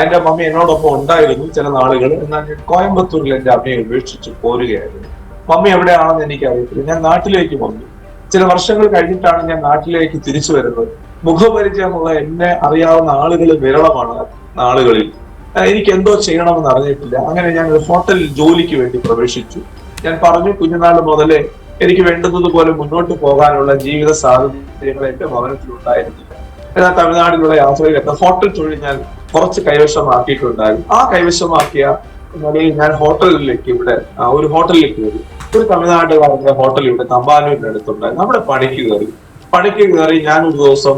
എന്റെ മമ്മി എന്നോടൊപ്പം ഉണ്ടായിരുന്നു ചില നാളുകൾ. എന്നാൽ ഞാൻ കോയമ്പത്തൂരിൽ എന്റെ അമ്മയെ ഉപേക്ഷിച്ച് പോരുകയായിരുന്നു. മമ്മി എവിടെയാണെന്ന് എനിക്ക് അറിയത്തില്ല. ഞാൻ നാട്ടിലേക്ക് വന്നു. ചില വർഷങ്ങൾ കഴിഞ്ഞിട്ടാണ് ഞാൻ നാട്ടിലേക്ക് തിരിച്ചു വരുന്നത്. മുഖപരിചയമുള്ള എന്നെ അറിയാവുന്ന ആളുകൾ വിരളമാണ് നാളുകളിൽ. എനിക്ക് എന്തോ ചെയ്യണമെന്ന് അറിഞ്ഞിട്ടില്ല. അങ്ങനെ ഞാൻ ഒരു ഹോട്ടലിൽ ജോലിക്ക് വേണ്ടി പ്രവേശിച്ചു. ഞാൻ പറഞ്ഞു, കുഞ്ഞുനാൾ മുതലേ എനിക്ക് വേണ്ടുന്നതുപോലെ മുന്നോട്ട് പോകാനുള്ള ജീവിത സാഹചര്യങ്ങൾ എന്റെ ഭവനത്തിൽ ഉണ്ടായിരുന്നില്ല. എന്നാൽ തമിഴ്നാട്ടിലുള്ള യാത്രയിലൊക്കെ ഹോട്ടൽ തൊഴിൽ ഞാൻ കുറച്ച് കൈവശമാക്കിയിട്ടുണ്ടായിരുന്നു. ആ കൈവശമാക്കിയ നിലയിൽ ഞാൻ ഹോട്ടലിലേക്ക് ഒരു ഹോട്ടലിലേക്ക് കയറി. ഒരു തമിഴ്നാട്ടുകാരന്റെ ഹോട്ടൽ ഇവിടെ തമ്പാനൂരിന്റെ അടുത്തുണ്ടായിരുന്നു. അവിടെ പണിക്ക് കയറി ഞാൻ ഒരു ദിവസം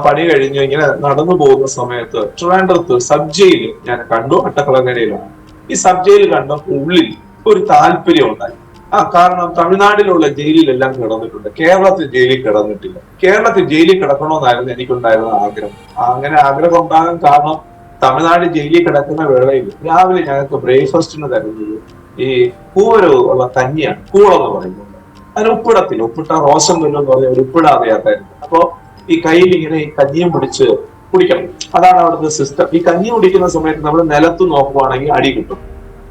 പണി കഴിഞ്ഞ് ഇങ്ങനെ നടന്നു പോകുന്ന സമയത്ത് ട്രിവാൻഡ്രത്ത് സബ് ജയിൽ ഞാൻ കണ്ടു. അട്ടക്കുളങ്ങരയിലാണ്. ഈ സബ് ജയിൽ കണ്ടപ്പോൾ ഉള്ളിൽ ഒരു താല്പര്യം ഉണ്ടായി. കാരണം തമിഴ്നാട്ടിലുള്ള ജയിലിലെല്ലാം കിടന്നിട്ടുണ്ട്, കേരളത്തിൽ ജയിലിൽ കിടന്നിട്ടില്ല. കേരളത്തിൽ ജയിലിൽ കിടക്കണമെന്നായിരുന്നു എനിക്കുണ്ടായിരുന്ന ആഗ്രഹം. അങ്ങനെ ആഗ്രഹം ഉണ്ടാകാൻ കാരണം, തമിഴ്നാട് ജയിലിൽ കിടക്കുന്ന വേളയിൽ രാവിലെ ഞങ്ങൾക്ക് ബ്രേക്ക്ഫാസ്റ്റിന് തരുന്നത് ഈ കൂവര് ഉള്ള കഞ്ഞിയാണ്, കൂളെന്ന് പറയുന്നത്. അതിന് ഉപ്പിട്ട റോസം എന്ന് പറഞ്ഞ ഒരു ഉപ്പിടാതെയാത്തായിരുന്നു. അപ്പോ ഈ കയ്യിൽ ഇങ്ങനെ ഈ കഞ്ഞിയും പിടിച്ച് കുടിക്കണം. അതാണ് അവിടുത്തെ സിസ്റ്റം. ഈ കഞ്ഞി കുടിക്കുന്ന സമയത്ത് നമ്മൾ നിലത്ത് നോക്കുവാണെങ്കിൽ അടി കിട്ടും.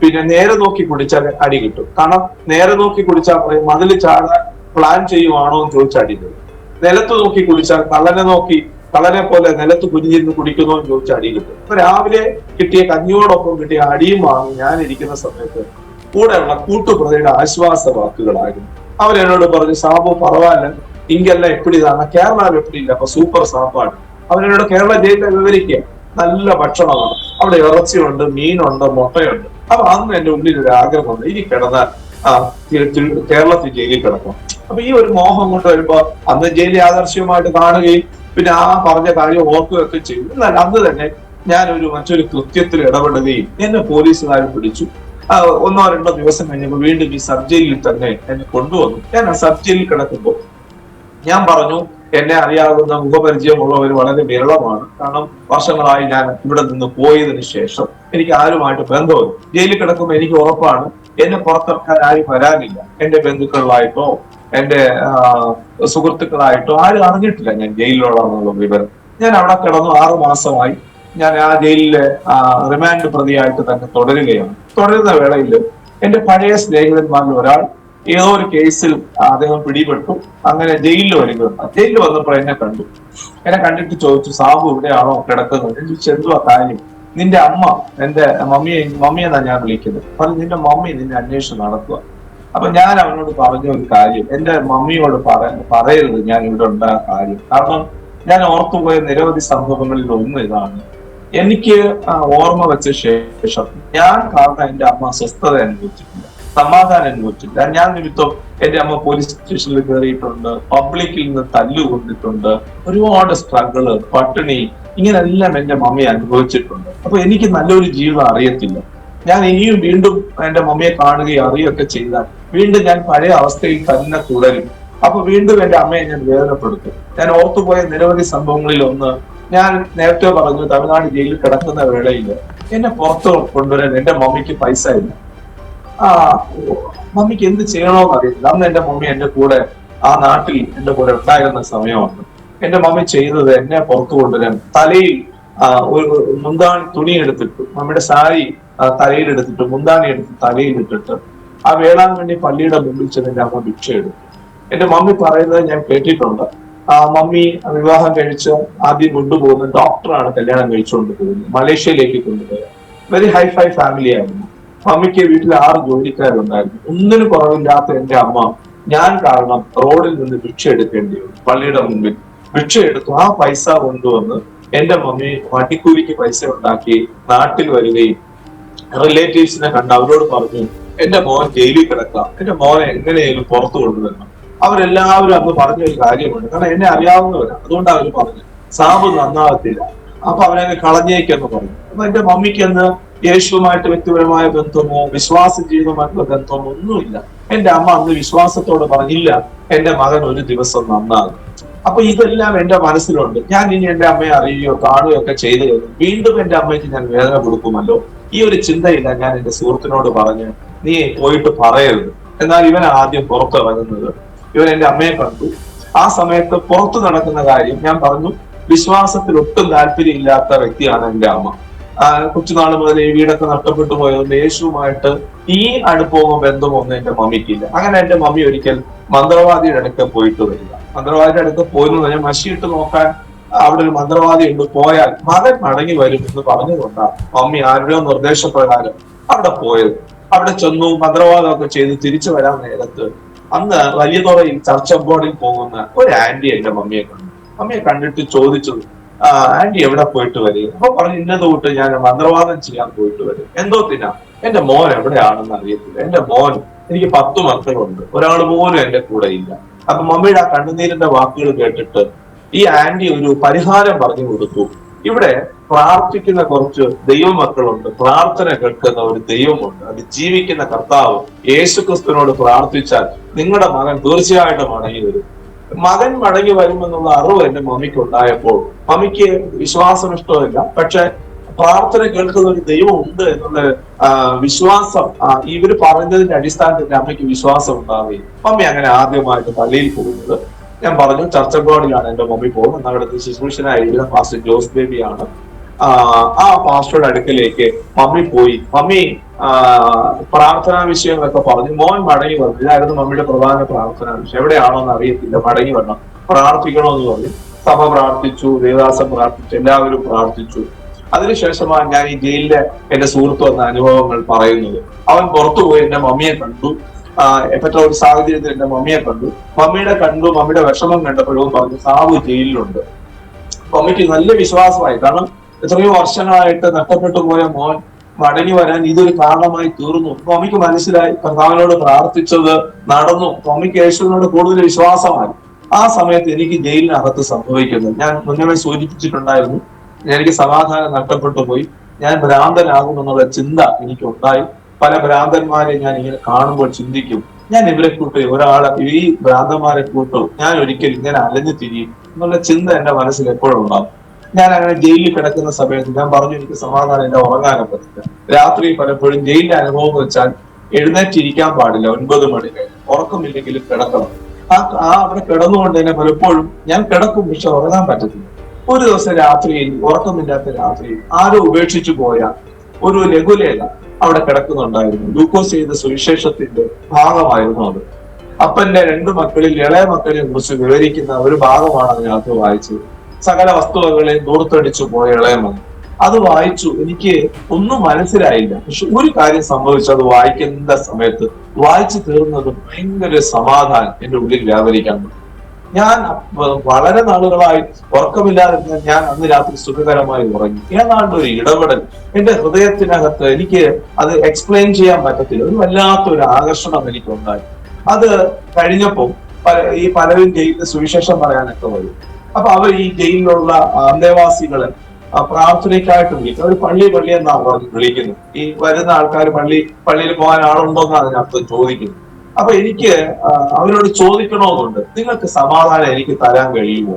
പിന്നെ നേരെ നോക്കി കുടിച്ചാൽ അടി കിട്ടും. കാരണം നേരെ നോക്കി കുടിച്ചാൽ പറയും മതിൽ ചാടാൻ പ്ലാൻ ചെയ്യുവാണോ എന്ന് ചോദിച്ചാൽ അടി കിട്ടും. നിലത്ത് നോക്കി കുടിച്ചാൽ കള്ളനെ പോലെ നിലത്ത് കുനിഞ്ഞിരുന്ന് കുടിക്കുന്നോ എന്ന് ചോദിച്ചാൽ അടി കിട്ടും. അപ്പൊ രാവിലെ കിട്ടിയ കഞ്ഞിയോടൊപ്പം കിട്ടിയ അടിയും വാങ്ങി ഞാൻ ഇരിക്കുന്ന സമയത്ത് കൂടെയുള്ള കൂട്ടുപ്രതിയുടെ ആശ്വാസ വാക്കുകളായിരുന്നു. അവരെന്നോട് പറഞ്ഞു, സാബു പറവാല്ല, ഇങ്കെല്ലാം എപ്പിടിതാണ്, കേരള എപ്പിടിയില്ല, അപ്പൊ സൂപ്പർ സാപ്പാണ്. അവരെന്നോട് കേരള ജയിലിനെ വിവരിക്കുക. നല്ല ഭക്ഷണമാണ് അവിടെ, ഇറച്ചിയുണ്ട്, മീനുണ്ട്, മുട്ടയുണ്ട്. അപ്പൊ അന്ന് എന്റെ ഉള്ളിൽ ഒരു ആഗ്രഹമുണ്ട്, ഇനി കിടന്നാൽ കേരളത്തിൽ ജയിലിൽ കിടക്കും. അപ്പൊ ഈ ഒരു മോഹം കൊണ്ട് വരുമ്പോ അന്ന് ജയിലിൽ ആദർശമായിട്ട് കാണുകയും പിന്നെ ആ പറഞ്ഞ കാര്യം ഓർക്കുകയൊക്കെ ചെയ്തു. എന്നാൽ അന്ന് തന്നെ ഞാൻ മറ്റൊരു കൃത്യത്തിൽ ഇടപെടുകയും എന്നെ പോലീസുകാർ പിടിച്ചു. 1-2 ദിവസം കഴിഞ്ഞപ്പോൾ വീണ്ടും ഈ സബ് ജയിലിൽ തന്നെ എന്നെ കൊണ്ടുവന്നു. ഞാൻ ആ സബ് ജയിലിൽ കിടക്കുമ്പോൾ ഞാൻ പറഞ്ഞു, എന്നെ അറിയാവുന്ന മുഖപരിചയമുള്ളവർ വളരെ വിരളമാണ്. കാരണം വർഷങ്ങളായി ഞാൻ ഇവിടെ നിന്ന് പോയതിനു ശേഷം എനിക്ക് ആരുമായിട്ട് ബന്ധമില്ല. ജയിലിൽ കിടക്കുമ്പോൾ എനിക്ക് ഉറപ്പാണ് എന്നെ പുറത്തിറക്കാൻ ആരും വരാനില്ല. എന്റെ ബന്ധുക്കളായിട്ടോ എന്റെ സുഹൃത്തുക്കളായിട്ടോ ആരും അറിഞ്ഞിട്ടില്ല ഞാൻ ജയിലിലുള്ളതെന്നുള്ള വിവരം. ഞാൻ അവിടെ കിടന്നു 6 മാസമായി. ഞാൻ ആ ജയിലിലെ റിമാൻഡ് പ്രതിയായിട്ട് തന്നെ തുടരുന്ന വേളയിൽ എന്റെ പഴയ സ്നേഹിതന്മാരിൽ ഒരാൾ ഏതോ ഒരു കേസിൽ അദ്ദേഹം പിടിപെട്ടു. അങ്ങനെ ജയിലിൽ വരികയുണ്ട്. ജയിലിൽ വന്നപ്പോൾ എന്നെ കണ്ടിട്ട് ചോദിച്ചു, സാബു ഇവിടെയാണോ കിടക്കുന്നത്? എന്തുവാ കാര്യം? നിന്റെ അമ്മ, എന്റെ മമ്മിയെന്നാ ഞാൻ വിളിക്കുന്നത്, പറഞ്ഞു നിന്റെ മമ്മി നിന്നെ അന്വേഷണം നടത്തുക. അപ്പൊ ഞാൻ അവനോട് പറഞ്ഞ ഒരു കാര്യം, എന്റെ മമ്മിയോട് പറയരുത് ഞാൻ ഇവിടെ ഉണ്ടായ കാര്യം. കാരണം ഞാൻ ഓർത്തുപോയ നിരവധി സംഭവങ്ങളിൽ ഒന്ന് ഇതാണ്. എനിക്ക് ഓർമ്മ വെച്ച ശേഷം ഞാൻ കാരണം എന്റെ അമ്മ സ്വസ്ഥത അനുഭവിച്ചിട്ടില്ല, സമാധാനം അനുഭവിച്ചിട്ടില്ല. ഞാൻ നിമിത്തം എന്റെ അമ്മ പോലീസ് സ്റ്റേഷനിൽ കയറിയിട്ടുണ്ട്, പബ്ലിക്കിൽ നിന്ന് തല്ലുകൊണ്ടിട്ടുണ്ട്, ഒരുപാട് സ്ട്രഗിള്, പട്ടിണി, ഇങ്ങനെല്ലാം എന്റെ മമ്മി അനുഭവിച്ചിട്ടുണ്ട്. അപ്പൊ എനിക്ക് നല്ലൊരു ജീവിതം അറിയത്തില്ല. ഞാൻ ഇനിയും വീണ്ടും എന്റെ മമ്മിയെ കാണുകയും അറിയുകയൊക്കെ ചെയ്താൽ വീണ്ടും ഞാൻ പഴയ അവസ്ഥയിൽ തന്നെ തുടരും. അപ്പൊ വീണ്ടും എന്റെ അമ്മയെ ഞാൻ വേദനപ്പെടുത്തും. ഞാൻ ഓർത്തുപോയ നിരവധി സംഭവങ്ങളിൽ ഒന്ന്, ഞാൻ നേരത്തെ പറഞ്ഞു തമിഴ്നാട് ജയിലിൽ കിടക്കുന്ന വേളയിൽ എന്നെ പുറത്ത് കൊണ്ടുവരാൻ എന്റെ മമ്മിക്ക് പൈസ ഇല്ല. മമ്മിക്ക് എന്ത് ചെയ്യണോന്ന് അറിയത്തില്ല. അന്ന് എന്റെ മമ്മി എന്റെ കൂടെ ആ നാട്ടിൽ എന്റെ കൂടെ ഉണ്ടായിരുന്ന സമയമാണ്. എന്റെ മമ്മി ചെയ്തത് എന്നെ പുറത്തു കൊണ്ടുവരാൻ തലയിൽ ഒരു മുന്താണി തുണി എടുത്തിട്ട്, മമ്മിയുടെ സാരി തലയിൽ എടുത്തിട്ട് മുന്താണി എടുത്ത് തലയിൽ ഇട്ടിട്ട് ആ വേളാങ്കണ്ണി പള്ളിയുടെ മുമ്പിൽ ചെന്ന് എന്റെ അമ്മ ഭിക്ഷ എടുത്തു. എന്റെ മമ്മി പറയുന്നത് ഞാൻ കേട്ടിട്ടുണ്ട്. മമ്മി വിവാഹം കഴിച്ച് ആദ്യം കൊണ്ടുപോകുന്ന ഡോക്ടറാണ് കല്യാണം കഴിച്ചുകൊണ്ട് പോകുന്നത്, മലേഷ്യയിലേക്ക് കൊണ്ടുപോയത്. വെരി ഹൈഫൈ ഫാമിലി ആയിരുന്നു. മമ്മിക്ക് വീട്ടിൽ 6 ജോലിക്കാരുണ്ടായിരുന്നു. ഒന്നിനും കുറവില്ലാത്ത എന്റെ അമ്മ ഞാൻ കാരണം റോഡിൽ നിന്ന് ഭിക്ഷ എടുക്കേണ്ടി വന്നു. പള്ളിയുടെ മുമ്പിൽ ഭിക്ഷ എടുത്തു. ആ പൈസ കൊണ്ടുവന്ന് എന്റെ മമ്മി വട്ടിക്കൂലിക്ക് പൈസ ഉണ്ടാക്കി നാട്ടിൽ വരികയും റിലേറ്റീവ്സിനെ കണ്ട് അവരോട് പറഞ്ഞു, എന്റെ മോൻ ജയിലിൽ കിടക്കാം, എന്റെ മോനെ എങ്ങനെയെങ്കിലും പുറത്തു കൊണ്ടുവരണം. അവരെല്ലാവരും അന്ന് പറഞ്ഞ ഒരു കാര്യമുണ്ട്. കാരണം എന്നെ അറിയാവുന്നവരാണ്. അതുകൊണ്ട് അവർ പറഞ്ഞു സാബ് നന്നാകത്തില്ല, അപ്പൊ അവനെ കളഞ്ഞേക്കെന്ന് പറഞ്ഞു. അപ്പൊ എന്റെ മമ്മിക്ക് അന്ന് യേശുവുമായിട്ട് വ്യക്തിപരമായ ബന്ധമോ വിശ്വാസ ജീവിതമായിട്ടുള്ള ബന്ധമോ ഒന്നുമില്ല. എന്റെ അമ്മ അന്ന് വിശ്വാസത്തോട് പറഞ്ഞില്ല എന്റെ മകൻ ഒരു ദിവസം നന്നാകും. അപ്പൊ ഇതെല്ലാം എന്റെ മനസ്സിലുണ്ട്. ഞാൻ ഇനി എന്റെ അമ്മയെ അറിയുകയോ കാണുകയോ ഒക്കെ ചെയ്തു കഴിഞ്ഞു വീണ്ടും എന്റെ അമ്മയ്ക്ക് ഞാൻ വേദന കൊടുക്കുമല്ലോ. ഈ ഒരു ചിന്തയില്ല ഞാൻ എന്റെ സുഹൃത്തിനോട് പറഞ്ഞ്, നീ പോയിട്ട് പറയരുത്. എന്നാൽ ഇവൻ ആദ്യം പുറത്തിറങ്ങുന്നത്. ഇവൻ എന്റെ അമ്മയെ കണ്ടു. ആ സമയത്ത് പുറത്തു നടക്കുന്ന കാര്യം ഞാൻ പറഞ്ഞു, വിശ്വാസത്തിൽ ഒട്ടും താല്പര്യം ഇല്ലാത്ത വ്യക്തിയാണ് എന്റെ അമ്മ. കൊച്ചുനാൾ മുതൽ ഈ വീടൊക്കെ നഷ്ടപ്പെട്ടു പോയതുകൊണ്ട് യേശുവുമായിട്ട് ഈ അടുപ്പമോ ബന്ധമോ ഒന്നും എന്റെ മമ്മിക്കില്ല. അങ്ങനെ എന്റെ മമ്മി ഒരിക്കൽ മന്ത്രവാദിയുടെ അടുക്ക പോയിട്ട് വരിക. മന്ത്രവാദിയുടെ അടുക്ക പോയെന്ന് പറഞ്ഞാൽ മഷിയിട്ട് നോക്കാൻ അവിടെ ഒരു മന്ത്രവാദി ഉണ്ട്, പോയാൽ മകൻ മടങ്ങി വരും എന്ന് പറഞ്ഞുകൊണ്ടാണ് മമ്മി ആരുടെ നിർദ്ദേശപ്രകാരം അവിടെ പോയത്. അവിടെ ചെന്നു മന്ത്രവാദമൊക്കെ ചെയ്ത് തിരിച്ചു വരാൻ നേരത്ത് അന്ന് വലിയതുറയിൽ ചർച്ച് ബോർഡിൽ പോകുന്ന ഒരു ആന്റി എന്റെ മമ്മിയെ കണ്ടു. മമ്മിയെ കണ്ടിട്ട് ചോദിച്ചു, ആന്റി എവിടെ പോയിട്ട് വരിക? അപ്പൊ പറഞ്ഞു, ഇന്നത് തൊട്ട് ഞാൻ മന്ത്രവാദം ചെയ്യാൻ പോയിട്ട് വരും. എന്തോത്തിനാ? എന്റെ മോൻ എവിടെയാണെന്ന് അറിയത്തില്ല. എന്റെ മോൻ, എനിക്ക് 10 മക്കളുണ്ട്, ഒരാൾ പോലും എന്റെ കൂടെ ഇല്ല. അപ്പൊ മമ്മിയുടെ ആ കണ്ണുനീരിന്റെ വാക്കുകൾ കേട്ടിട്ട് ഈ ആന്റി ഒരു പരിഹാരം പറഞ്ഞു കൊടുത്തു. ഇവിടെ പ്രാർത്ഥിക്കുന്ന കുറച്ച് ദൈവമക്കളുണ്ട്, പ്രാർത്ഥന കേൾക്കുന്ന ഒരു ദൈവമുണ്ട്, അത് ജീവിക്കുന്ന കർത്താവ് യേശുക്രിസ്തുവിനോട് പ്രാർത്ഥിച്ചാൽ നിങ്ങളുടെ മകൻ തീർച്ചയായിട്ടും മടങ്ങി വരും. മകൻ മടങ്ങി വരുമെന്നുള്ള അറിവ് എന്റെ മമ്മിക്ക് ഉണ്ടായപ്പോൾ മമ്മിക്ക് വിശ്വാസം ഇഷ്ടമില്ല, പക്ഷെ പ്രാർത്ഥന കേൾക്കുന്ന ഒരു ദൈവം ഉണ്ട് എന്നുള്ള വിശ്വാസം ഇവര് പറഞ്ഞതിന്റെ അടിസ്ഥാനത്തിൽ അമ്മയ്ക്ക് വിശ്വാസം ഉണ്ടാവുകയും മമ്മി അങ്ങനെ ആദ്യമായിട്ട് പള്ളിയിൽ പോകുന്നത് ഞാൻ പറഞ്ഞു ചർച്ച് ബോർഡിലാണ് എന്റെ മമ്മി പോകുന്നത്. അവിടുത്തെ ശുശ്രൂഷനായിരിക്കുന്ന പാസ്റ്റർ ജോസ് ബേബിയാണ്. ആ പാസ്റ്ററുടെ അടുക്കലേക്ക് മമ്മി പോയി. മമ്മി പ്രാർത്ഥനാ വിഷയങ്ങളൊക്കെ പറഞ്ഞു. മോൻ മടങ്ങി വന്നു. ഇതായിരുന്നു മമ്മിയുടെ പ്രധാന പ്രാർത്ഥനാ വിഷയം. എവിടെയാണോ എന്ന് അറിയത്തില്ല, മടങ്ങി വരണം, പ്രാർത്ഥിക്കണമെന്ന് പറഞ്ഞു. സഭ പ്രാർത്ഥിച്ചു, ദേവദാസം പ്രാർത്ഥിച്ചു, എല്ലാവരും പ്രാർത്ഥിച്ചു. അതിനുശേഷമാണ് ഞാൻ ഈ ജയിലിലെ എന്റെ സുഹൃത്ത് വന്ന അനുഭവങ്ങൾ പറയുന്നത്. അവൻ പുറത്തുപോയി എന്റെ മമ്മിയെ കണ്ടു. എപ്പറ്റ ഒരു സാഹചര്യത്തിൽ എന്റെ മമ്മിയെ കണ്ടു. മമ്മിയുടെ വിഷമം കണ്ടപ്പോഴും പറഞ്ഞു, സാബു ജയിലിലുണ്ട്. മമ്മിക്ക് നല്ല വിശ്വാസമായി. കാരണം എത്രയോ വർഷങ്ങളായിട്ട് നഷ്ടപ്പെട്ടു പോയ മോൻ മടങ്ങി വരാൻ ഇതൊരു കാരണമായി തീർന്നു. മമ്മിക്ക് മനസ്സിലായി, കർത്താവിനോട് പ്രാർത്ഥിച്ചത് നടന്നു. മമ്മിക്ക് യേശുവിനോട് കൂടുതൽ വിശ്വാസമായി. ആ സമയത്ത് എനിക്ക് ജയിലിനകത്ത് സംഭവിക്കുന്നത് ഞാൻ മുന്നമേ സൂചിപ്പിച്ചിട്ടുണ്ടായിരുന്നു. എനിക്ക് സമാധാനം നഷ്ടപ്പെട്ടു പോയി, ഞാൻ ഭ്രാന്തനാകുമെന്നുള്ള ചിന്ത എനിക്കുണ്ടായി. പല ഭ്രാന്തന്മാരെ ഞാൻ ഇങ്ങനെ കാണുമ്പോൾ ചിന്തിക്കും, ഞാൻ ഇവരെ കൂട്ടി ഈ ഭ്രാന്തന്മാരെ കൂട്ടും, ഞാൻ ഒരിക്കലും ഇങ്ങനെ അലഞ്ഞു തിരിയും എന്നുള്ള ചിന്ത എന്റെ മനസ്സിൽ എപ്പോഴും ഉണ്ടാകും. ഞാൻ അങ്ങനെ ജയിലിൽ കിടക്കുന്ന സമയത്ത് ഞാൻ പറഞ്ഞു, എനിക്ക് സമാധാനം എന്നെ ഉറങ്ങാനും പറ്റില്ല. രാത്രി പലപ്പോഴും ജയിലിന്റെ അനുഭവം എന്ന് വെച്ചാൽ എഴുന്നേറ്റിരിക്കാൻ പാടില്ല. 9 മണി കഴിഞ്ഞ് ഉറക്കമില്ലെങ്കിലും കിടക്കണം. അവിടെ കിടന്നുകൊണ്ട് തന്നെ പലപ്പോഴും ഞാൻ കിടക്കും, പക്ഷെ ഉറങ്ങാൻ പറ്റത്തില്ല. ഒരു ദിവസം രാത്രിയിൽ, ഉറക്കമില്ലാത്ത രാത്രിയിൽ, ആരോ ഉപേക്ഷിച്ചു പോയ ഒരു ലഘുലേഖ അവിടെ കിടക്കുന്നുണ്ടായിരുന്നു. ലൂക്കോസ് ചെയ്ത സുവിശേഷത്തിന്റെ ഭാഗമായിരുന്നു അത്. അപ്പന്റെ 2 മക്കളിൽ ഇളയ മക്കളെ കുറിച്ച് വിവരിക്കുന്ന ഒരു ഭാഗമാണ് അതിനകത്ത് വായിച്ചത്. സകല വസ്തുവകളെ ദൂർത്തടിച്ചു പോയ ഇളയ മകൻ. അത് വായിച്ചു, എനിക്ക് ഒന്നും മനസ്സിലായില്ല. പക്ഷെ ഒരു കാര്യം സംഭവിച്ചു, അത് വായിക്കുന്ന സമയത്ത് വായിച്ചു തീർന്നത് ഭയങ്കര സമാധാനം എന്റെ ഉള്ളിൽ വ്യാപരിക്കാൻ പറ്റും. ഞാൻ വളരെ നാളുകളായി ഉറക്കമില്ലാതിരുന്ന ഞാൻ അന്ന് രാത്രി സുഖകരമായി ഉറങ്ങി. ഏതാണ്ട് ഒരു ഇടപെടൽ എന്റെ ഹൃദയത്തിനകത്ത്, എനിക്ക് അത് എക്സ്പ്ലെയിൻ ചെയ്യാൻ പറ്റത്തില്ല, ഒരു വല്ലാത്തൊരു ആകർഷണം എനിക്കുണ്ടായി. അത് കഴിഞ്ഞപ്പോ പലരും ജയിലിൽ സുവിശേഷം പറയാനൊക്കെ വരും. അപ്പൊ അവർ ഈ ജയിലിലുള്ള അന്തേവാസികളെ പ്രാർത്ഥനയ്ക്കായിട്ട് വിളിക്കും. അവർ പള്ളി എന്നാണ് വിളിക്കുന്നത്. ഈ വരുന്ന ആൾക്കാർ പള്ളിയിൽ പോകാൻ ആളുണ്ടോന്നാണ് അതിനകത്ത് ചോദിക്കുന്നത്. അപ്പൊ എനിക്ക് അവരോട് ചോദിക്കണമെന്നുണ്ട്, നിങ്ങൾക്ക് സമാധാനം എനിക്ക് തരാൻ കഴിയുമോ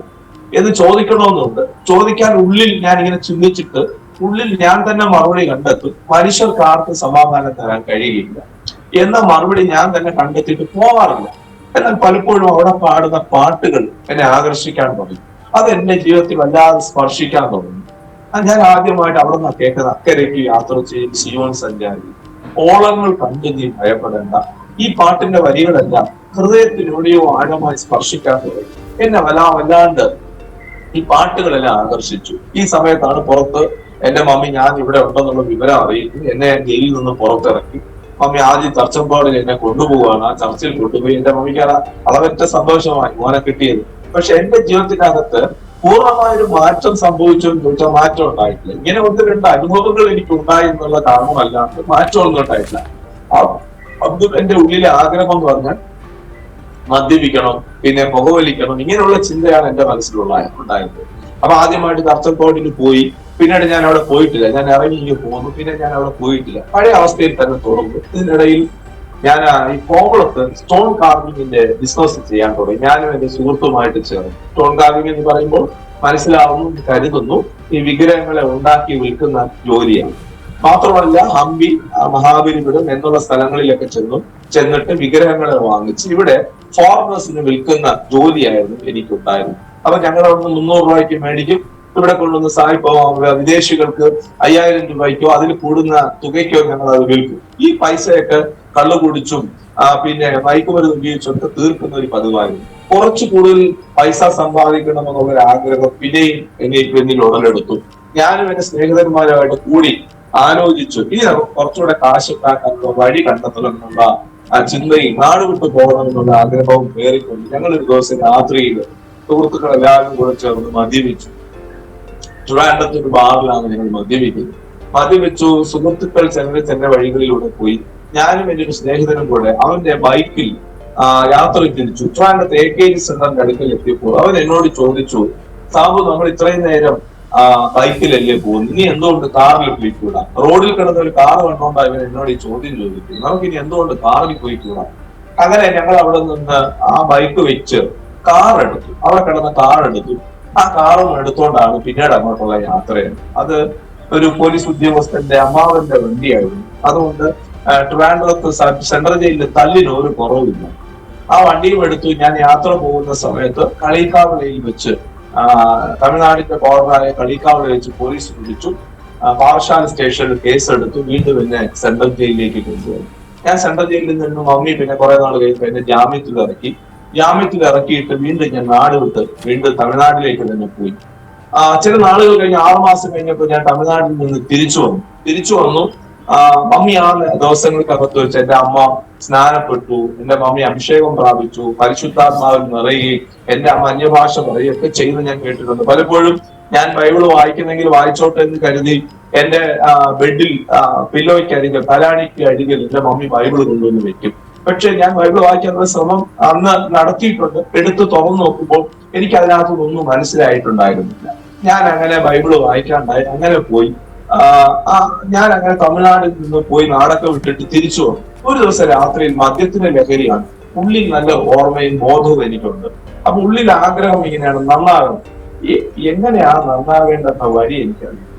എന്ന് ചോദിക്കണമെന്നുണ്ട്. ചോദിക്കാൻ ഉള്ളിൽ ഞാൻ ഇങ്ങനെ ചിന്തിച്ചിട്ട് ഉള്ളിൽ ഞാൻ തന്നെ മറുപടി കണ്ടെത്തും, മനുഷ്യർക്ക് ആർക്കും സമാധാനം തരാൻ കഴിയില്ല എന്ന മറുപടി ഞാൻ തന്നെ കണ്ടെത്തിയിട്ട് പോവാറില്ല. എന്നാൽ പലപ്പോഴും അവിടെ പാടുന്ന പാട്ടുകൾ എന്നെ ആകർഷിക്കാൻ തുടങ്ങി. അത് എന്റെ ജീവിതത്തിൽ വല്ലാതെ സ്പർശിക്കാൻ തുടങ്ങി. ഞാൻ ആദ്യമായിട്ട് അവിടെ നിന്ന് കേൾക്കുന്നത്, അക്കരയ്ക്ക് യാത്ര ചെയ്യും സിയോൻ സഞ്ചാരി, ഓളങ്ങൾ കണ്ടു നീ ഭയപ്പെടേണ്ട. ഈ പാട്ടിന്റെ വരികളെല്ലാം ഹൃദയത്തിലൂടെയോ ആഴമായി സ്പർശിക്കാൻ തുടങ്ങി. എന്നെ വല്ലാണ്ട് ഈ പാട്ടുകളെല്ലാം ആകർഷിച്ചു. ഈ സമയത്താണ് പുറത്ത് എന്റെ മമ്മി ഞാൻ ഇവിടെ ഉണ്ടെന്നുള്ള വിവരം അറിയിക്കുന്നു. എന്നെ ജയിലിൽ നിന്ന് പുറത്തിറക്കി. മമ്മി ആദ്യം ചർച്ച് ബോർഡിൽ എന്നെ കൊണ്ടുപോവുകയാണ്. ആ ചർച്ചിൽ കൊണ്ടുപോയി എന്റെ മമ്മിക്ക് അളവറ്റ സന്തോഷമായി മോനെ കിട്ടിയത്. പക്ഷെ എന്റെ ജീവിതത്തിനകത്ത് പൂർണ്ണമായൊരു മാറ്റം സംഭവിച്ചു എന്ന് ചോദിച്ചാൽ മാറ്റം ഉണ്ടായിട്ടില്ല. ഇങ്ങനെ 1-2 അനുഭവങ്ങൾ എനിക്ക് ഉണ്ടായി എന്നുള്ള കാരണമല്ലാണ്ട് മാറ്റമൊന്നും ഉണ്ടായിട്ടില്ല. അത് എന്റെ ഉള്ളിലെ ആഗ്രഹം എന്ന് പറഞ്ഞാൽ മദ്യപിക്കണം, പിന്നെ പുകവലിക്കണം, ഇങ്ങനെയുള്ള ചിന്തയാണ് എന്റെ മനസ്സിലുണ്ടായത്. അപ്പൊ ആദ്യമായിട്ട് ചർച്ച് ബോർഡിൽ പോയി. പിന്നീട് ഞാൻ അവിടെ പോയിട്ടില്ല. ഞാൻ ഇറങ്ങി പോന്നു. പിന്നെ ഞാൻ അവിടെ പോയിട്ടില്ല. പഴയ അവസ്ഥയിൽ തന്നെ തുടർന്നു. ഇതിനിടയിൽ ഞാൻ ഈ കോവളത്ത് സ്റ്റോൺ കാർവിംഗിന്റെ ബിസിനസ് ചെയ്യാൻ തുടങ്ങി. ഞാനും എന്റെ സുഹൃത്തുമായിട്ട് ചേർന്നു. സ്റ്റോൺ കാർവിംഗ് എന്ന് പറയുമ്പോൾ മനസ്സിലാവുന്നു കരുതുന്നു, ഈ വിഗ്രഹങ്ങളെ ഉണ്ടാക്കി വിൽക്കുന്ന ജോലിയാണ്. മാത്രമല്ല ഹംപി, മഹാബലിപുരം എന്നുള്ള സ്ഥലങ്ങളിലൊക്കെ ചെന്നിട്ട് വിഗ്രഹങ്ങളെ വാങ്ങിച്ച് ഇവിടെ ഫോറിനേഴ്സിന് വിൽക്കുന്ന ജോലിയായിരുന്നു എനിക്കുണ്ടായിരുന്നു. അപ്പൊ ഞങ്ങൾ അവിടെ 300 രൂപയ്ക്ക് മേടിക്കും, ഇവിടെ കൊണ്ടുവന്ന് സായിപ്പോ വിദേശികൾക്ക് 5000 രൂപയ്ക്കോ അതിൽ കൂടുന്ന തുകയ്ക്കോ ഞങ്ങൾ അത് വിൽക്കും. ഈ പൈസയൊക്കെ കള്ളു കുടിച്ചും പിന്നെ മയക്കുമരുന്ന് ഉപയോഗിച്ചൊക്കെ തീർക്കുന്ന ഒരു പതിവായിരുന്നു. കുറച്ചു കൂടുതൽ പൈസ സമ്പാദിക്കണമെന്നുള്ള ആഗ്രഹം പിന്നെയും എന്നിൽ ഉടലെടുത്തു. ഞാനും എന്റെ സ്നേഹിതന്മാരുമായിട്ട് കൂടി ആലോചിച്ചു ഇനി നമുക്ക് കുറച്ചുകൂടെ കാശ് ഉണ്ടാക്കാനുള്ള വഴി കണ്ടെത്തണമെന്നുള്ള ചിന്തയും നാട് വിട്ടു പോകണമെന്നുള്ള ആഗ്രഹവും കയറിക്കൊണ്ട് ഞങ്ങൾ ഒരു ദിവസം രാത്രിയിൽ സുഹൃത്തുക്കൾ എല്ലാവരും കൂടെ ചേർന്ന് മദ്യപിച്ചു. ട്രിവാൻഡ്രത്ത് ഒരു ബാറിലാണ് ഞങ്ങൾ മദ്യപിക്കുന്നത്. മദ്യപിച്ചു. സുഹൃത്തുക്കൾ ചെന്ന വഴികളിലൂടെ പോയി. ഞാനും എന്റെ ഒരു സ്നേഹിതനും കൂടെ അവന്റെ ബൈക്കിൽ യാത്ര തിരിച്ചു. ട്രിവാൻഡ്രത്ത് AKG സെന്ററിന്റെ അടുക്കൽ എത്തിയപ്പോൾ അവൻ എന്നോട് ചോദിച്ചു, സാബു നമ്മൾ ഇത്രയും നേരം ബൈക്കിലല്ലേ പോകുന്നു, ഇനി എന്തുകൊണ്ട് കാറിൽ പോയിക്കൂടാ? റോഡിൽ കിടന്ന ഒരു കാർ കണ്ടോണ്ട് അവൻ എന്നോട് ഈ ചോദ്യം ചോദിച്ചു, നമുക്ക് ഇനി എന്തുകൊണ്ട് കാറിൽ പോയിക്കൂടാ? അങ്ങനെ ഞങ്ങൾ അവിടെ നിന്ന് ആ ബൈക്ക് വെച്ച് കാർ എടുത്തു. അവിടെ കിടന്ന കാർ എടുത്തു. ആ കാറും എടുത്തോണ്ടാണ് പിന്നീട് അങ്ങോട്ടുള്ള യാത്രയാണ്. അത് ഒരു പോലീസ് ഉദ്യോഗസ്ഥന്റെ അമ്മാവന്റെ വണ്ടിയായിരുന്നു. അതുകൊണ്ട് ട്രിവാൻഡ്രത്ത് സെൻട്രൽ ജയിലിൽ തല്ലിന് ഒരു കുറവില്ല. ആ വണ്ടിയും എടുത്തു. ഞാൻ യാത്ര പോകുന്ന സമയത്ത് കളിക്കാവിളയിൽ വെച്ച് തമിഴ്നാടിന്റെ ബോർഡറായ കളിക്കാവിള വെച്ച് പോലീസ് പിടിച്ചു. പാറശാല സ്റ്റേഷനിൽ കേസെടുത്തു. വീണ്ടും എന്നെ സെൻട്രൽ ജയിലിലേക്ക് കൊണ്ടുപോയി. ഞാൻ സെൻട്രൽ ജയിലിൽ നിന്ന് മമ്മി പിന്നെ കുറെ നാൾ കഴിഞ്ഞ് എന്നെ ജാമ്യത്തിൽ ഇറക്കിയിട്ട് വീണ്ടും ഞാൻ നാട് വിട്ട് വീണ്ടും തമിഴ്നാട്ടിലേക്ക് തന്നെ പോയി. ചില നാളുകൾ കഴിഞ്ഞ് 6 മാസം കഴിഞ്ഞപ്പോൾ ഞാൻ തമിഴ്നാട്ടിൽ നിന്ന് തിരിച്ചു വന്നു. മമ്മി ആ ദിവസങ്ങൾക്കകത്ത് വെച്ച് എന്റെ അമ്മ സ്നാനപ്പെട്ടു, എന്റെ മമ്മി അഭിഷേകം പ്രാപിച്ചു, പരിശുദ്ധാത്മാവിൽ നിറയുകയും എന്റെ അമ്മ അന്യഭാഷ പറയുകയൊക്കെ ചെയ്ത് ഞാൻ കേട്ടിട്ടുണ്ട്. പലപ്പോഴും ഞാൻ ബൈബിള് വായിക്കുന്നെങ്കിൽ വായിച്ചോട്ടെ എന്ന് കരുതി എന്റെ ബെഡിൽ പില്ലോയ്ക്ക് അരികിൽ തലാണിക്ക് അരികിൽ എന്റെ മമ്മി ബൈബിള് കൊണ്ടുവന്ന് വെക്കും. പക്ഷെ ഞാൻ ബൈബിൾ വായിക്കാനുള്ള ശ്രമം അന്ന് നടത്തിയിട്ടുണ്ട്. എടുത്ത് തുറന്നു നോക്കുമ്പോൾ എനിക്ക് അതിനകത്തൊന്നും മനസ്സിലായിട്ടുണ്ടായിരുന്നില്ല. ഞാൻ അങ്ങനെ ബൈബിള് വായിക്കാണ്ടായി. അങ്ങനെ പോയി ഞാൻ അങ്ങനെ തമിഴ്നാട്ടിൽ നിന്ന് പോയി നാടൊക്കെ വിട്ടിട്ട് തിരിച്ചു വന്നു. ഒരു ദിവസം രാത്രിയിൽ മദ്യത്തിന്റെ ലഹരിയാണ്. ഉള്ളിൽ നല്ല ഓർമ്മയും ബോധവും എനിക്കുണ്ട്. അപ്പൊ ഉള്ളിൽ ആഗ്രഹം ഇങ്ങനെയാണ്, നന്നാകണം. എങ്ങനെയാ നന്നാകേണ്ടെന്ന വഴി എനിക്കറിയാം.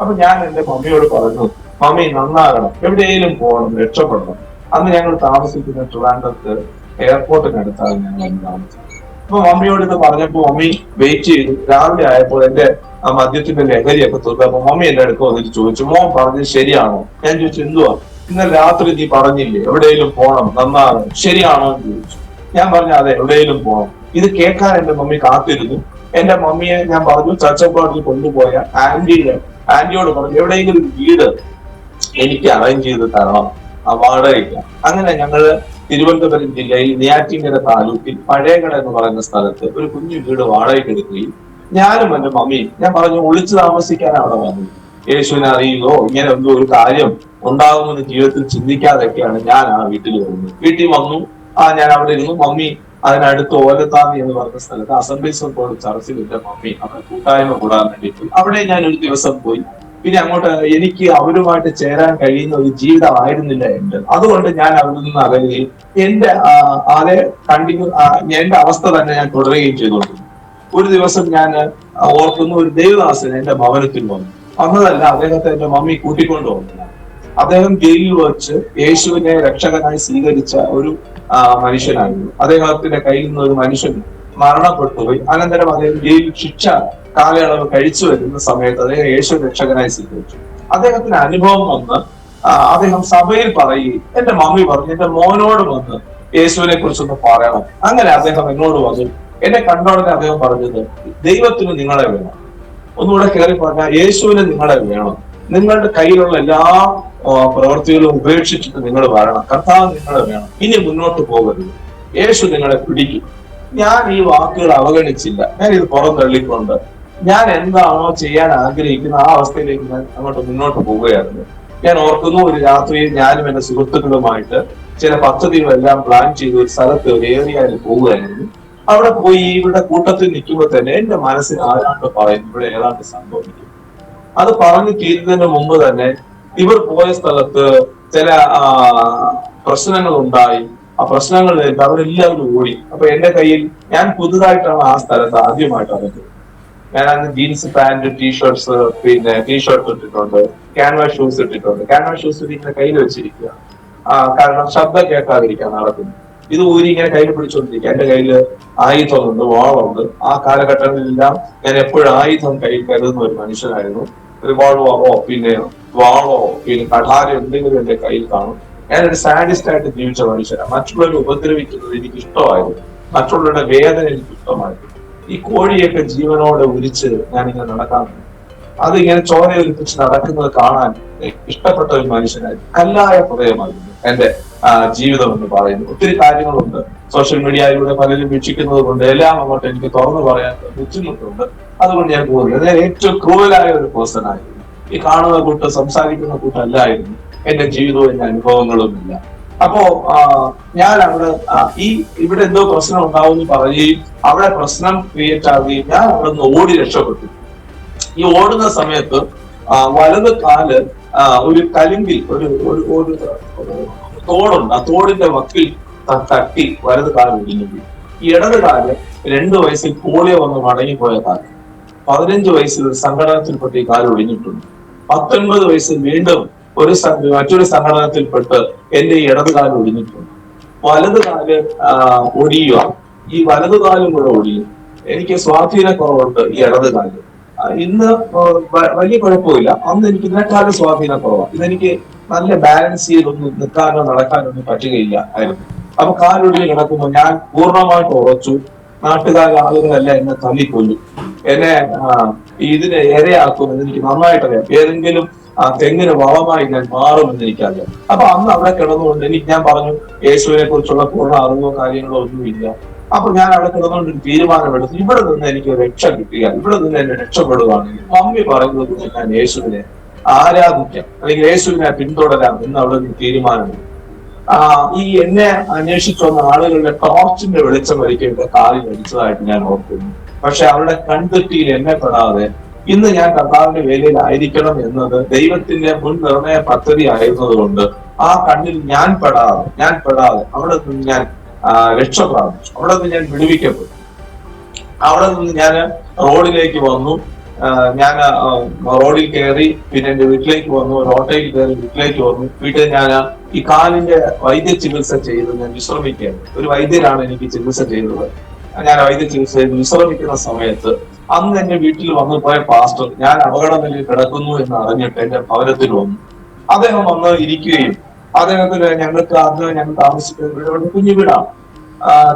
അപ്പൊ ഞാൻ എന്റെ മമ്മിയോട് പറഞ്ഞു, മമ്മി നന്നാകണം, എവിടെയെങ്കിലും പോകണം, രക്ഷപ്പെടണം. അന്ന് ഞങ്ങൾ താമസിക്കുന്ന ട്രിവാൻഡ്രത്ത് എയർപോർട്ടിനടുത്താണ് ഞങ്ങൾ താമസിച്ചത്. അപ്പൊ മമ്മിയോട് ഇത് പറഞ്ഞപ്പോ മമ്മി വെയിറ്റ് ചെയ്തു. രാവിലെ ആയപ്പോൾ എന്റെ മദ്യത്തിന്റെ ലഹരിയൊക്കെ തീർന്നു. അപ്പൊ മമ്മി എന്റെ അടുത്ത് വന്നിട്ട് ചോദിച്ചു, മോൻ പറഞ്ഞത് ശരിയാണോ? ഞാൻ ചോദിച്ചു, എന്തുവാ? ഇന്നലെ രാത്രി നീ പറഞ്ഞില്ലേ എവിടെയെങ്കിലും പോകണം, നന്നാകണം, ശരിയാണോ എന്ന് ചോദിച്ചു. ഞാൻ പറഞ്ഞു, അതെ, എവിടെയെങ്കിലും പോകണം. ഇത് കേൾക്കാൻ എന്റെ മമ്മി കാത്തിരുന്നു. എന്റെ മമ്മിയെ ഞാൻ പറഞ്ഞു ചർച്ചപ്പാടിൽ കൊണ്ടുപോയ ആന്റിയോട് പറഞ്ഞു, എവിടെയെങ്കിലും വീട് എനിക്ക് അറേഞ്ച് ചെയ്ത് തരണം, വാടകയ്ക്ക്. അങ്ങനെ ഞങ്ങള് തിരുവനന്തപുരം ജില്ലയിൽ നെയ്യാറ്റിൻകര താലൂക്കിൽ പഴയകട എന്ന് പറയുന്ന സ്ഥലത്ത് ഒരു കുഞ്ഞു വീട് വാടകയ്ക്ക് എടുക്കുകയും ഞാനും എന്റെ മമ്മിയും, ഞാൻ പറഞ്ഞു ഒളിച്ചു താമസിക്കാൻ അവിടെ വന്നു. യേശുവിനെ അറിയുകയോ ഇങ്ങനെ എന്തോ ഒരു കാര്യം ഉണ്ടാകുമെന്ന് ജീവിതത്തിൽ ചിന്തിക്കാതൊക്കെയാണ് ഞാൻ ആ വീട്ടിൽ വരുന്നത്. വീട്ടിൽ വന്നു. ഞാൻ അവിടെ ഇരുന്നു. മമ്മി അതിനടുത്ത് ഓലത്താമി എന്ന് പറഞ്ഞ സ്ഥലത്ത് അസംബ്ലീസ് ഓഫ് ഗോഡ് ചർച്ചിൽ എന്റെ മമ്മി അവിടെ കൂട്ടായ്മ കൂടാൻ വേണ്ടി അവിടെ ഞാൻ ഒരു ദിവസം പോയി. പിന്നെ അങ്ങോട്ട് എനിക്ക് അവരുമായിട്ട് ചേരാൻ കഴിയുന്ന ഒരു ജീവിതമായിരുന്നില്ല എന്റെ. അതുകൊണ്ട് ഞാൻ അവിടെ നിന്ന് അകലുകയും എന്റെ അതേ എന്റെ അവസ്ഥ തന്നെ ഞാൻ തുടരുകയും ചെയ്തുകൊണ്ടിരുന്നു. ഒരു ദിവസം ഞാൻ ഓർക്കുന്നു, ഒരു ദേവദാസൻ എന്റെ ഭവനത്തിൽ വന്നതല്ല, അദ്ദേഹത്തെ എന്റെ മമ്മി കൂട്ടിക്കൊണ്ടു വന്നില്ല. അദ്ദേഹം ജയിലിൽ വെച്ച് യേശുവിനെ രക്ഷകനായി സ്വീകരിച്ച ഒരു മനുഷ്യനായിരുന്നു. അദ്ദേഹത്തിന്റെ കയ്യിൽ നിന്ന് ഒരു മനുഷ്യൻ മരണപ്പെട്ടുപോയി. അനന്തരം അദ്ദേഹം ജയിൽ ശിക്ഷ കാലയളവ് കഴിച്ചു വരുന്ന സമയത്ത് അദ്ദേഹം യേശു രക്ഷകനായി സ്വീകരിച്ചു. അദ്ദേഹത്തിന് അനുഭവം വന്ന് അദ്ദേഹം സഭയിൽ പറയുകയും എന്റെ മമ്മി പറഞ്ഞു, എന്റെ മോനോട് വന്ന് യേശുവിനെ കുറിച്ചൊന്ന് പറയണം. അങ്ങനെ അദ്ദേഹം എന്നോട് വന്നു. എന്നെ കണ്ടോടനെ അദ്ദേഹം പറഞ്ഞത്, ദൈവത്തിന് നിങ്ങളെ വേണം. ഒന്നുകൂടെ കയറി പറഞ്ഞാൽ, യേശുവിന് നിങ്ങളെ വേണം. നിങ്ങളുടെ കയ്യിലുള്ള എല്ലാ പ്രവൃത്തികളും ഉപേക്ഷിച്ചിട്ട് നിങ്ങൾ വരണം. കർത്താവ് നിങ്ങളെ വേണം. ഇനി മുന്നോട്ട് പോകരുത്. യേശു നിങ്ങളെ പിടിക്കും. ഞാൻ ഈ വാക്കുകൾ അവഗണിച്ചില്ല. ഞാൻ ഇത് പുറന്തള്ളിക്കൊണ്ട് ഞാൻ എന്താണോ ചെയ്യാൻ ആഗ്രഹിക്കുന്ന ആ അവസ്ഥയിലേക്ക് ഞാൻ അങ്ങോട്ട് മുന്നോട്ട് പോവുകയായിരുന്നു. ഞാൻ ഓർക്കുന്നു, ഒരു രാത്രിയിൽ ഞാനും എന്റെ സുഹൃത്തുക്കളുമായിട്ട് ചില പദ്ധതികളെല്ലാം പ്ലാൻ ചെയ്ത് ഒരു സ്ഥലത്ത് ഒരു ഏരിയയിൽ പോവുകയായിരുന്നു. അവിടെ പോയി ഇവിടെ കൂട്ടത്തിൽ നിൽക്കുമ്പോൾ തന്നെ എന്റെ മനസ്സിൽ ആരാണ്ട് പറയും, ഇവിടെ ഏതാണ്ട് സംഭവിക്കും. അത് പറഞ്ഞു തീരുന്നതിന് മുമ്പ് തന്നെ ഇവർ പോയ സ്ഥലത്ത് ചില പ്രശ്നങ്ങൾ ഉണ്ടായി. ആ പ്രശ്നങ്ങളിലേക്ക് അവരെല്ലാവരും ഓടി. അപ്പൊ എന്റെ കയ്യിൽ, ഞാൻ പുതുതായിട്ടാണ് ആ സ്ഥലത്ത് ആദ്യമായിട്ട് അറിഞ്ഞത്. ഞാൻ അന്ന് ജീൻസ് പാന്റ്, ടീഷർട്ട്സ്, പിന്നെ ടീഷർട്ട് ഇട്ടിട്ടുണ്ട്, ക്യാൻവാസ് ഷൂസ് ഇട്ടിട്ടുണ്ട്. ക്യാൻവാസ് ഷൂസ് ഇങ്ങനെ കയ്യിൽ വെച്ചിരിക്കുക, കാരണം ശബ്ദം കേൾക്കാതിരിക്കാൻ നടക്കുന്നു. ഇത് ഊരി ഇങ്ങനെ കയ്യിൽ പിടിച്ചുകൊണ്ടിരിക്കുക. എന്റെ കയ്യില് ആയുധമുണ്ട്, വാളുണ്ട്. ആ കാലഘട്ടങ്ങളിലെല്ലാം ഞാൻ എപ്പോഴും ആയുധം കയ്യിൽ കരുതുന്ന ഒരു മനുഷ്യനായിരുന്നു. റിവോൾവറോ പിന്നെ വാളോ പിന്നെ കഠാര എന്തെങ്കിലും എന്റെ കയ്യിൽ കാണും. ഞാനൊരു സാഡിസ്റ്റ് ആയിട്ട് ജീവിച്ച മനുഷ്യനാണ്. മറ്റുള്ളവരെ ഉപദ്രവിക്കുന്നത് എനിക്ക് ഇഷ്ടമായിരുന്നു, മറ്റുള്ളവരുടെ വേദന എനിക്ക് ഇഷ്ടമായിരുന്നു. ഈ കോഴിയൊക്കെ ജീവനോടെ ഉരിച്ച് ഞാനിങ്ങനെ നടക്കാൻ, അതിങ്ങനെ ചോര ഒലിപ്പിച്ച് നടക്കുന്നത് കാണാൻ ഇഷ്ടപ്പെട്ട ഒരു മനുഷ്യനായിരുന്നു. കല്ലായ ഹൃദയമായിരുന്നു എന്റെ ജീവിതം എന്ന് പറയുന്നത്. ഒത്തിരി കാര്യങ്ങളുണ്ട്, സോഷ്യൽ മീഡിയയിലൂടെ പലരും വീക്ഷിക്കുന്നത് കൊണ്ട് എല്ലാം അങ്ങോട്ട് എനിക്ക് തുറന്നു പറയാൻ ബുദ്ധിമുട്ടുണ്ട്. അതുകൊണ്ട് ഞാൻ പോകുന്നത് ഞാൻ ഏറ്റവും ക്രൂവലായ ഒരു പേഴ്സൺ ആയിരുന്നു. ഈ കാണുന്ന കൂട്ട് സംസാരിക്കുന്ന കൂട്ടല്ലായിരുന്നു എന്റെ ജീവിതവും എന്റെ അനുഭവങ്ങളും ഇല്ല. അപ്പോ ഞാൻ അവിടെ ഇവിടെ എന്തോ പ്രശ്നം ഉണ്ടാവും പറയുകയും അവിടെ പ്രശ്നം ക്രിയേറ്റ് ആവുകയും ഞാൻ അവിടെ നിന്ന് ഓടി രക്ഷപ്പെട്ടു. ഈ ഓടുന്ന സമയത്ത് വലത് കാല് ഒരു കലിങ്കിൽ ഒരു തോടുണ്ട്, ആ തോടിന്റെ വക്കിൽ തട്ടി വലത് കാല് ഒടിഞ്ഞു. ഈ ഇടത് കാല് 2 വയസ്സിൽ പോളിയോ വന്ന് മടങ്ങിപ്പോയ കാലം, 15 വയസ്സിൽ ഒരു സംഘടനത്തിൽപ്പെട്ട് ഈ കാല് ഒടിഞ്ഞിട്ടുണ്ട്. 19 വയസ്സിൽ വീണ്ടും മറ്റൊരു സംഘടനത്തിൽപ്പെട്ട് എന്റെ ഈ ഇടത് കാല് ഒടിഞ്ഞിട്ടുണ്ട്. വലത് കാല് ഒടിയുക, ഈ വലത് കാലും കൂടെ ഒടിയും. എനിക്ക് സ്വാധീനക്കുറവുണ്ട് ഈ ഇടത് കാല്. ഇന്ന് വലിയ കുഴപ്പമില്ല, അന്ന് എനിക്ക് ഇതിനേക്കാളും സ്വാധീനക്കുറവാണ്. ഇതെനിക്ക് നല്ല ബാലൻസ് ചെയ്തൊന്നും നിൽക്കാനോ നടക്കാനോ ഒന്നും പറ്റുകയില്ല ആയിരുന്നു. അപ്പൊ കാലൊടിഞ്ഞ് കിടക്കുമ്പോൾ ഞാൻ പൂർണ്ണമായിട്ട് ഉറച്ചു. നാട്ടുകാരുടെ ആളുകളെല്ലാം എന്നെ തല്ലിക്കൊല്ലും, എന്നെ ഇതിനെ ഇരയാക്കുമെന്ന് എനിക്ക് നന്നായിട്ടറിയാം. ഏതെങ്കിലും തെങ്ങിന് വളമായി ഞാൻ മാറുമെന്ന് എനിക്കറിയാം. അപ്പൊ അന്ന് അവിടെ കിടന്നുകൊണ്ട് ഞാൻ പറഞ്ഞു യേശുവിനെ കുറിച്ചുള്ള പൂർണ്ണ അറിവോ കാര്യങ്ങളോ ഒന്നുമില്ല. അപ്പൊ ഞാൻ അവിടെ കിടന്നുകൊണ്ട് ഒരു തീരുമാനമെടുത്തു, ഇവിടെ നിന്ന് എനിക്ക് രക്ഷ കിട്ടുക, ഇവിടെ നിന്ന് എന്നെ രക്ഷപ്പെടുകയാണെങ്കിൽ മമ്മി പറയുന്നത് ഞാൻ യേശുവിനെ ആരാധിക്കാം അല്ലെങ്കിൽ യേശുവിനെ പിന്തുടരാം എന്ന് അവിടെ ഒരു തീരുമാനമെടുത്തു. ഈ എന്നെ അന്വേഷിച്ചു വന്ന ആളുകളുടെ ടോർച്ചിന്റെ വെളിച്ചം ഒരിക്കൽ എന്റെ കാലിൽ അടിച്ചതായിട്ട് ഞാൻ ഓർക്കുന്നു. പക്ഷെ അവരുടെ കൺതെറ്റിയിൽ എന്നെ പെടാതെ ഇന്ന് ഞാൻ കർത്താവിന്റെ വേലയിലായിരിക്കണം എന്നത് ദൈവത്തിന്റെ മുൻ നിർണയ പദ്ധതി ആയിരുന്നത് കൊണ്ട് ആ കണ്ണിൽ ഞാൻ പെടാതെ അവിടെ നിന്ന് ഞാൻ രക്ഷ പ്രാപിച്ചു. അവിടെ നിന്ന് ഞാൻ വിടുവിക്കപ്പെട്ടു. അവിടെ നിന്ന് ഞാൻ റോഡിലേക്ക് വന്നു. ഞാൻ റോഡിൽ കയറി, പിന്നെ എന്റെ വീട്ടിലേക്ക് വന്നു. ഒരു ഓട്ടോയിൽ കയറി വീട്ടിലേക്ക് വന്നു. വീട്ടിൽ ഞാൻ ഈ കാലിന്റെ വൈദ്യ ചികിത്സ ചെയ്ത് ഞാൻ വിശ്രമിക്കുകയാണ്. ഒരു വൈദ്യരാണ് എനിക്ക് ചികിത്സ ചെയ്തത്. ഞാൻ വൈദ്യ ചികിത്സ ചെയ്ത് വിശ്രമിക്കുന്ന സമയത്ത് അന്ന് എന്റെ വീട്ടിൽ വന്നു പോയ പാസ്റ്റർ ഞാൻ അപകടനിലയിൽ കിടക്കുന്നു എന്ന് അറിഞ്ഞിട്ട് എന്റെ ഭവനത്തിൽ വന്നു. അദ്ദേഹം വന്ന് ഇരിക്കുകയും അദ്ദേഹത്തിന് ഞങ്ങൾക്ക് അന്ന് ഞങ്ങൾ താമസിക്കുന്ന കുഞ്ഞു വീടാണ്,